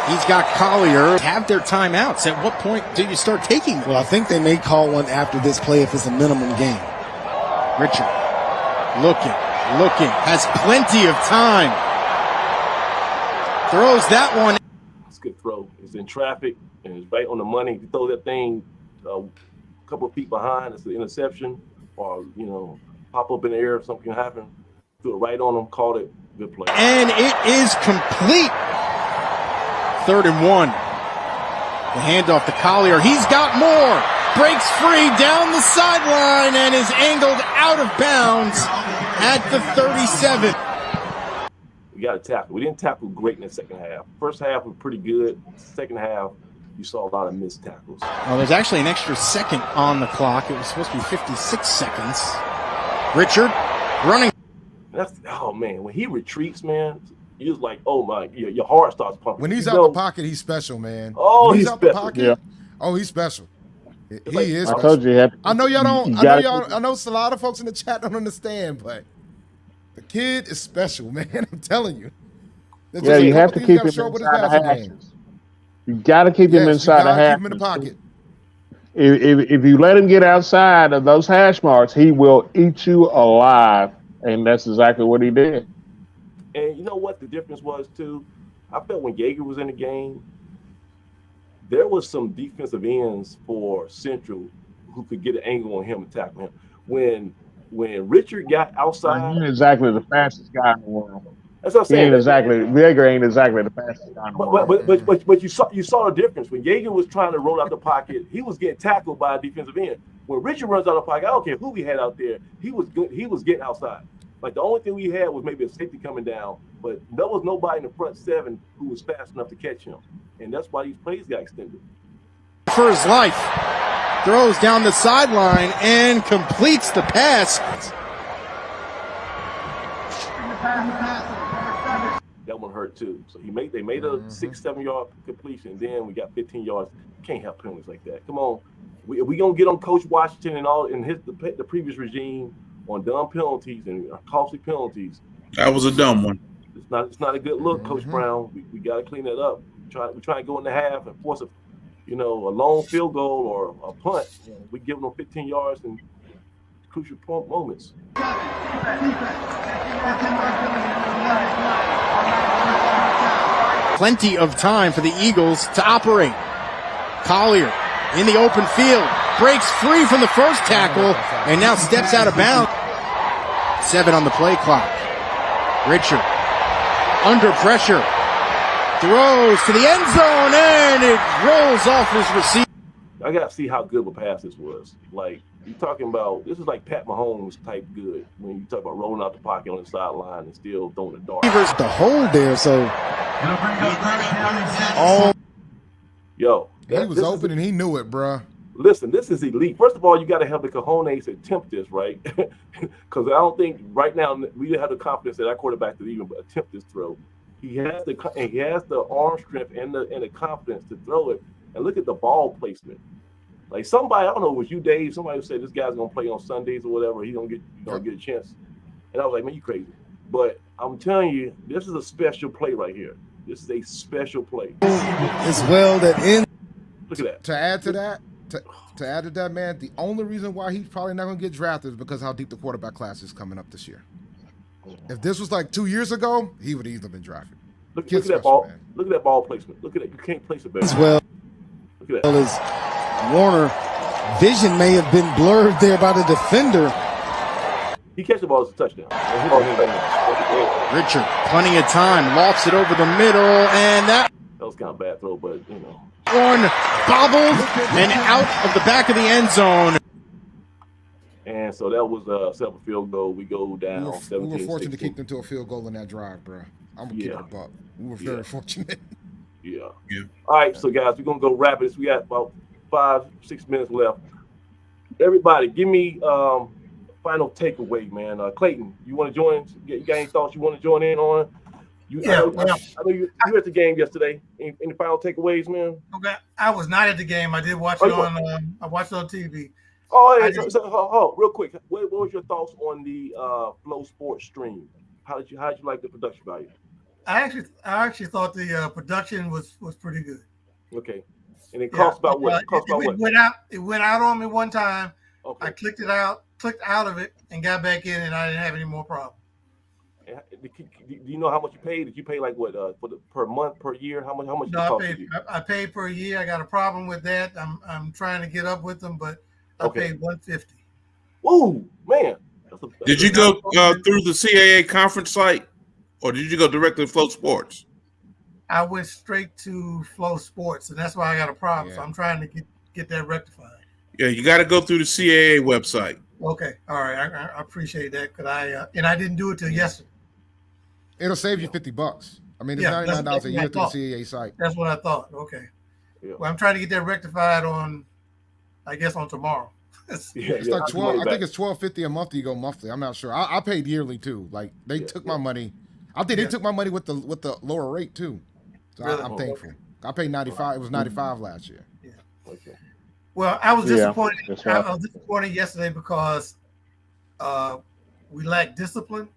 He's got Collier. Have their timeouts. At what point do you start taking them? Well, I think they may call one after this play if it's a minimum game. Richard looking, has plenty of time. Throws that one. It's a good throw. It's in traffic and it's right on the money. If you throw that thing a couple of feet behind, it's an interception, or pop up in the air if something can happen. Threw it right on him, called it. Good play. And it is complete. 3rd and 1. The handoff to Collier. He's got more. Breaks free down the sideline and is angled out of bounds at the 37. We got to tackle. We didn't tackle great in the second half. First half was pretty good. Second half, you saw a lot of missed tackles. Well, there's actually an extra second on the clock. It was supposed to be 56 seconds. Richard running. Oh, man. When he retreats, man, you're like, oh, my, your heart starts pumping. When he's out the pocket, he's special, man. Oh, when he's out special. The pocket, yeah. Oh, he's special. He is I special. told you. I know y'all don't. I know a lot of folks in the chat don't understand, but the kid is special, man. I'm telling you. Yeah, you have to keep him inside the hashes. You got to keep him inside the hashes. Keep him in the pocket. If you let him get outside of those hash marks, he will eat you alive, and that's exactly what he did. And you know what the difference was, too? I felt when Jaeger was in the game, there was some defensive ends for Central who could get an angle on him and tackle him. When Richard got outside, he ain't exactly the fastest guy in the world. That's what I'm saying. Jaeger ain't exactly the fastest guy in the world. But you saw the difference. When Jaeger was trying to roll out the pocket, he was getting tackled by a defensive end. When Richard runs out of the pocket, I don't care who we had out there, he was getting outside. Like the only thing we had was maybe a safety coming down, but there was nobody in the front 7 who was fast enough to catch him. And that's why these plays got extended. For his life, throws down the sideline and completes the pass. That one hurt too. So they made a 6-7 yard completion. And then we got 15 yards. Can't have penalties like that. Come on, we gonna get on Coach Washington and all in the previous regime on dumb penalties and costly penalties. That was a dumb one. It's not a good look, Coach Brown. We got to clean that up. We try to go in the half and force a long field goal or a punt. We give them 15 yards in crucial moments. Plenty of time for the Eagles to operate. Collier in the open field, breaks free from the first tackle, and now steps out of bounds. 7 on the play clock. Richard, under pressure, throws to the end zone, and it rolls off his receiver. I got to see how good of a pass this was. Like, you're talking about, this is like Pat Mahomes type good when you talk about rolling out the pocket on the sideline and still throwing a dart. The hold there, so. Yo. He was open and he knew it, bruh. Listen, this is elite. First of all, you got to have the cojones to attempt this, right? Because I don't think right now we have the confidence that our quarterback to even attempt this throw. He has the arm strength and the confidence to throw it. And look at the ball placement. Like somebody, I don't know, it was you, Dave. Somebody said this guy's gonna play on Sundays or whatever. He's gonna get a chance. And I was like, man, you crazy. But I'm telling you, this is a special play right here. This is a special play. As well that in. Look at that. To add to that, man, the only reason why he's probably not going to get drafted is because how deep the quarterback class is coming up this year. If this was like 2 years ago, he would easily been drafted. Look at that ball. Man. Look at that ball placement. Look at it. You can't place it better. As well. Look at that. As Warner vision may have been blurred there by the defender. He catches the ball as a touchdown. Richard, plenty of time, lofts it over the middle, and that was kind of a bad throw, but one bobbled and out of the back of the end zone. And so that was a set up a field goal. We go down. We were fortunate to keep them to a field goal in that drive, bro. I'm gonna keep it a buck. We were very fortunate. Yeah. All right, so guys, we're gonna go rapid. We got about 5-6 minutes left. Everybody, give me final takeaway, man. Clayton, you want to join? You got any thoughts you want to join in on? I know you were at the game yesterday. Any final takeaways, man? Okay, I was not at the game. I did watch it on. I watched it on TV. Oh, yeah. Real quick, what was your thoughts on the Flow Sports stream? How did you like the production value? I actually thought the production was pretty good. Okay, and it cost about what? It went out on me one time. Okay. I clicked out of it, and got back in, and I didn't have any more problems. Do you know how much you paid? Did you pay like what per month, per year? How much? No, I paid per year. I got a problem with that. I'm trying to get up with them, but I paid $150. Ooh, man! Did you go through the CAA conference site, or did you go directly to Flow Sports? I went straight to Flow Sports, and that's why I got a problem. Yeah. So I'm trying to get that rectified. Yeah, you got to go through the CAA website. Okay, all right. I appreciate that because I didn't do it till yesterday. It'll save you $50. I mean, it's $99 a year to the CAA site. That's what I thought. Okay. Yeah. Well, I'm trying to get that rectified on tomorrow. It's like 12. I think it's $12.50 a month. You go monthly. I'm not sure. I paid yearly too. Like they took my money. I think they took my money with the lower rate too. So really? I'm thankful. Okay. I paid $95. It was $95 last year. Yeah. Okay. Well, I was disappointed. I was disappointed yesterday because we lacked discipline.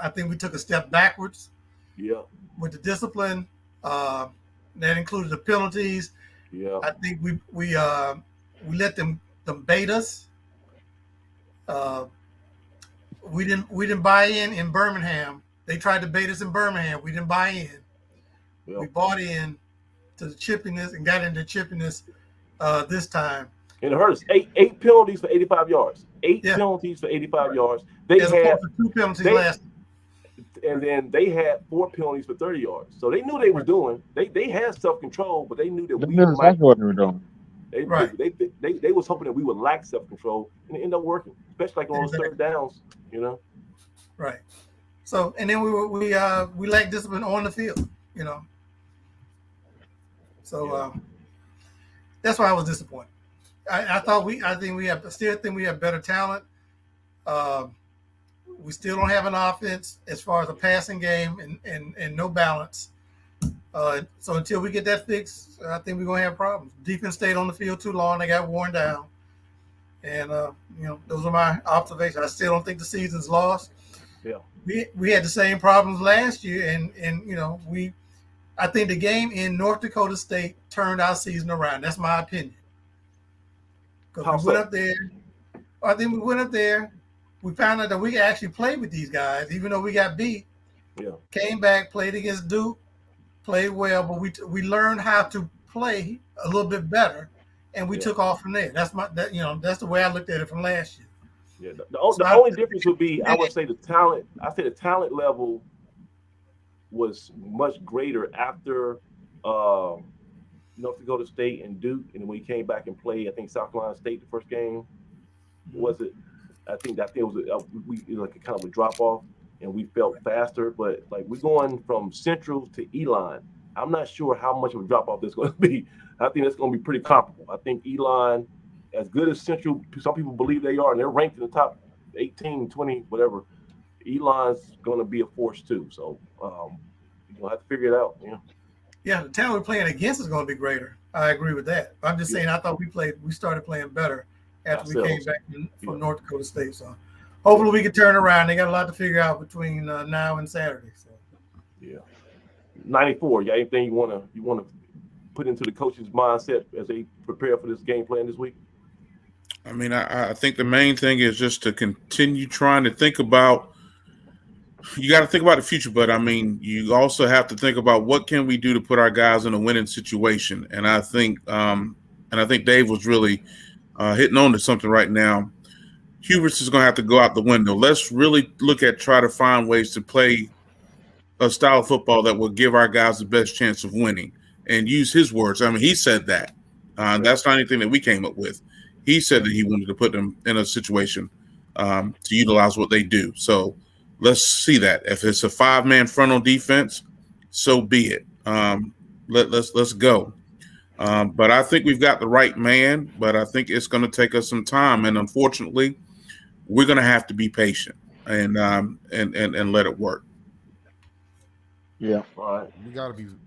I think we took a step backwards. Yeah. With the discipline, that included the penalties. Yeah. I think we let them bait us. We didn't buy in Birmingham. They tried to bait us in Birmingham. We didn't buy in. Yeah. We bought in to the chippiness and got into chippiness this time. And it hurt us. Eight penalties for 85 yards. Eight penalties for 85 yards. They had 2 penalties last. And then they had 4 penalties for 30 yards. So they knew they were doing. They had self-control, but they knew that we knew exactly what they were doing. They was hoping that we would lack self-control, and it ended up working, especially like on those third downs, Right. So and then we lacked discipline on the field, So that's why I was disappointed. I still think we have better talent. We still don't have an offense as far as a passing game and no balance. So until we get that fixed, I think we're gonna have problems. Defense stayed on the field too long; they got worn down. And those are my observations. I still don't think the season's lost. Yeah, we had the same problems last year, and I think the game in North Dakota State turned our season around. That's my opinion. Because we went up there. I think we went up there. We found out that we could actually play with these guys, even though we got beat. Yeah. Came back, played against Duke, played well, but we learned how to play a little bit better, and we took off from there. That's the way I looked at it from last year. Yeah. The only difference would be, I would say the talent. I say the talent level was much greater after North Dakota State and Duke, and when we came back and played, I think South Carolina State the first game. Was it? I think it was like a kind of a drop off, and we felt faster. But like we're going from Central to Elon, I'm not sure how much of a drop off that's going to be. I think that's going to be pretty comparable. I think Elon, as good as Central, some people believe they are, and they're ranked in the top 18, 20, whatever. Elon's going to be a force too. So you're going to have to figure it out. Yeah. Yeah, the talent we're playing against is going to be greater. I agree with that. I'm just saying I thought we started playing better after we came back from North Dakota State. So hopefully we can turn around. They got a lot to figure out between now and Saturday. So. Yeah. 94. Yeah, anything you want to put into the coach's mindset as they prepare for this game plan this week? I mean, I think the main thing is just to continue trying to think about. You got to think about the future, but I mean, you also have to think about what can we do to put our guys in a winning situation. And I think Dave was really hitting on to something right now. Hubris is going to have to go out the window. Let's really try to find ways to play a style of football that will give our guys the best chance of winning. And use his words. I mean, he said that. That's not anything that we came up with. He said that he wanted to put them in a situation to utilize what they do. So let's see that. If it's a 5-man front on defense, so be it. Let's go. But I think we've got the right man, but I think it's going to take us some time. And unfortunately, we're going to have to be patient and let it work. Yeah. All right.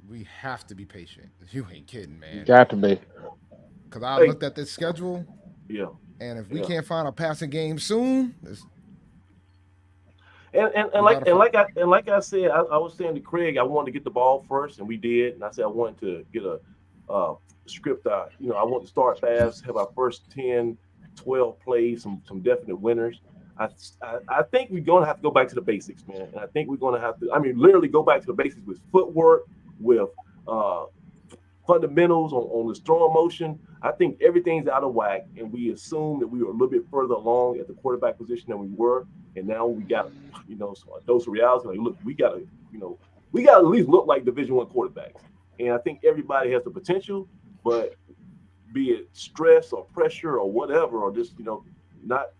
We have to be patient. You ain't kidding, man. You got to be. Because I looked at this schedule. Yeah. And if we can't find a passing game soon, like I said, I was saying to Craig, I wanted to get the ball first, and we did. And I said I wanted to get a script out. I want to start fast, have our first 10, 12 plays, some definite winners. I think we're going to have to go back to the basics, man. And I think we're going to have to, literally go back to the basics with footwork, with fundamentals on this throwing motion. I think everything's out of whack, and we assume that we were a little bit further along at the quarterback position than we were. And now we got, so a dose of reality. Like, look, we got to at least look like Division I quarterbacks. And I think everybody has the potential, but be it stress or pressure or whatever, or just, not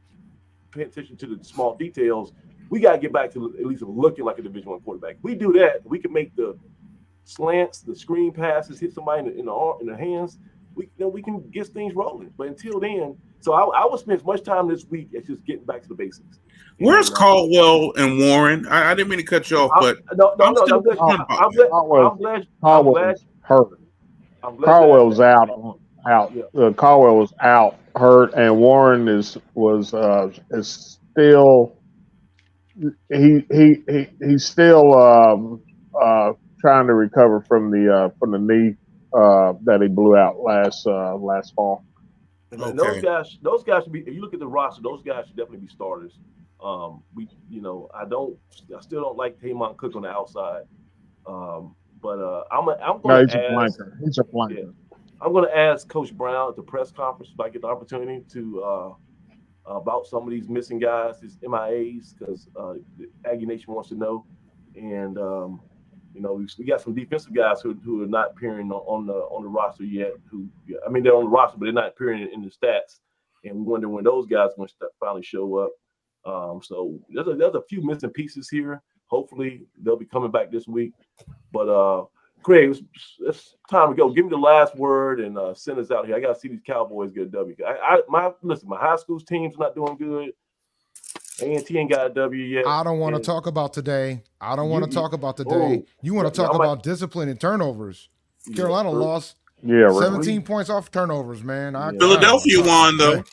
paying attention to the small details, we got to get back to at least looking like a Division I quarterback. If we do that, we can make the slants, the screen passes, hit somebody in the hands. We can get things rolling. But until then, so I would spend as much time this week as just getting back to the basics. Where's Caldwell and Warren? I didn't mean to cut you off, but I'm glad hurt. Caldwell's out. Yeah. Caldwell was out, hurt, and Warren is still he's still trying to recover from the knee that he blew out last fall. And those guys should be. If you look at the roster, those guys should definitely be starters. I still don't like Taymon Cook on the outside. But I'm going to ask. He's a flanker. Yeah, I'm going to ask Coach Brown at the press conference if I get the opportunity to about some of these missing guys, these MIAs, because the Aggie Nation wants to know. And we got some defensive guys who are not appearing on the roster yet. They're on the roster, but they're not appearing in the stats. And we wonder when those guys are going to finally show up. So there's a few missing pieces here. Hopefully they'll be coming back this week. But Craig, it's time to go. Give me the last word and send us out here. I got to see these Cowboys get a W. My high school's team's not doing good. A&T ain't got a W yet. I don't want to talk about today. I don't want to talk about today. You want to talk about discipline and turnovers. Carolina lost 17 points off turnovers, man. Philadelphia won, though.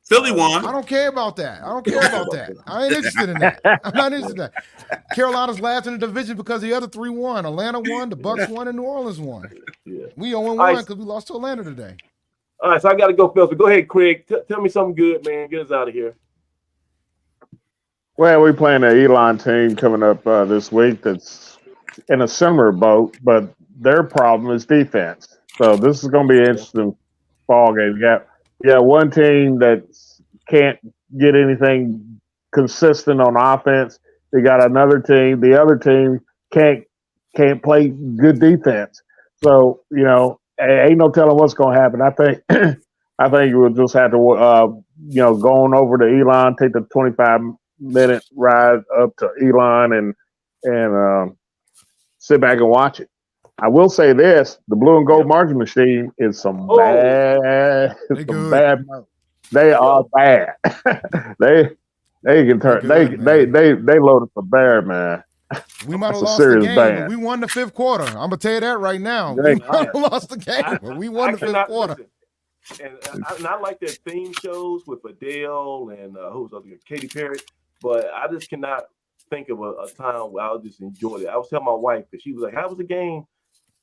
Philly won. I don't care about that. I ain't interested in that. I'm not interested in that. Carolina's last in the division because the other 3 won. Atlanta won, the Bucks won, and New Orleans won. Yeah. We 0-1 because we lost to Atlanta today. All right, so I got to go, Phil. So go ahead, Craig. Tell me something good, man. Get us out of here. Well, we're playing the Elon team coming up this week that's in a similar boat, but their problem is defense. So this is going to be an interesting ball game. You got one team that can't get anything consistent on offense. You got another team. The other team can't play good defense. So, ain't no telling what's going to happen. I think you will just have to, go on over to Elon, take the 25-minute ride up to Elon and sit back and watch it. I will say this: the blue and gold margin machine is bad. They are bad. they can turn. They loaded for bear, man. We might have lost the game, but we won the 5th quarter. I'm gonna tell you that right now. We might have lost the game, but we won the 5th quarter. And I like their theme shows with Adele and who's other Katy Perry, but I just cannot think of a time where I just enjoyed it. I was telling my wife because she was like, "How was the game?"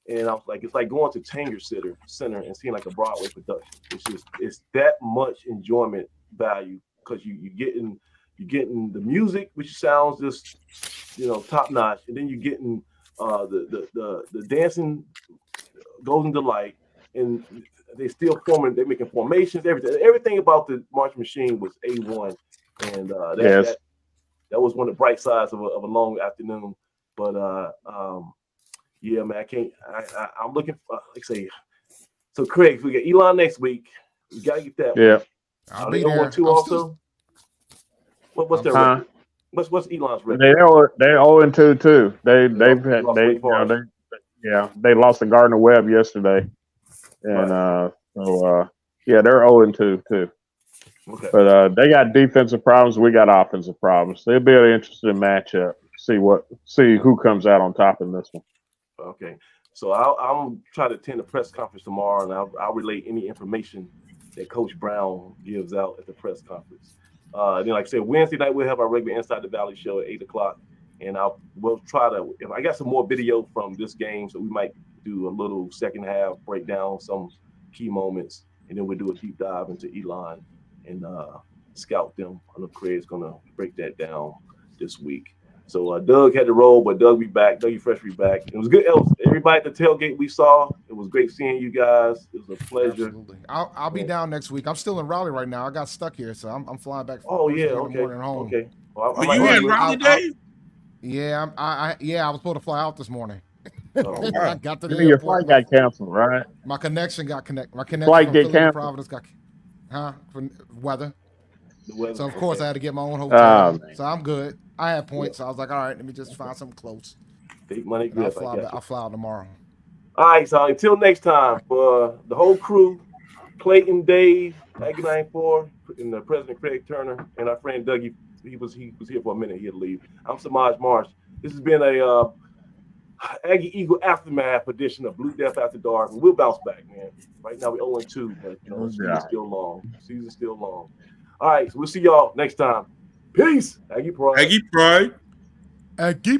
And I was like, "It's like going to Tanger Center and seeing like a Broadway production. It's that much enjoyment value because you're getting the music, which sounds just top notch, and then you're getting the dancing goes into light, and they still forming. They're making formations. Everything about the March Machine was A1, and that was one of the bright sides of a long afternoon. But yeah, man, I can't. I'm looking for, like I say. So Craig, we got Elon next week. We gotta get that. Yeah, I'll be there. Too also. What's their record? What's Elon's record? They're 0-2 too. They lost to Gardner Webb yesterday, and they're 0-2 too. Okay. But they got defensive problems. We got offensive problems. It'll be an interesting matchup. See who comes out on top in this one. Okay. So I'll try to attend the press conference tomorrow, and I'll relay any information that Coach Brown gives out at the press conference. Then, like I said, Wednesday night we'll have our regular Inside the Valley show at 8:00, and we'll try to. If I got some more video from this game, so we might do a little second half breakdown, some key moments, and then we'll do a deep dive into Elon and scout them. I know Craig's gonna break that down this week. So Doug had to roll, but Doug be back. Dougie Fresh be back. It was good. Everybody at the tailgate we saw. It was great seeing you guys. It was a pleasure. Absolutely. I'll be down next week. I'm still in Raleigh right now. I got stuck here, so I'm flying back. Oh yeah, in the morning home. Okay. Well, you in Raleigh today? Yeah, I was supposed to fly out this morning. I got to the Your flight got canceled, right? My connection got connected. My connection flight from get Philly to canceled. Providence got, for weather. The weather. So of course I had to get my own hotel. So I'm good. I had points. So I was like, all right, let me just find something close. Take money. I'll fly out tomorrow. All right, so until next time, for the whole crew, Clayton, Dave, Aggie-Eagle, and President Craig Turner, and our friend Dougie, he was here for a minute. He had to leave. I'm Samaj Marsh. This has been a Aggie-Eagle Aftermath edition of Blue Death After Dark. And we'll bounce back, man. Right now we're 0-2, but the season's still long. Season's still long. All right, so we'll see y'all next time. Peace. Aggie Pride. Aggie Pride. Aggie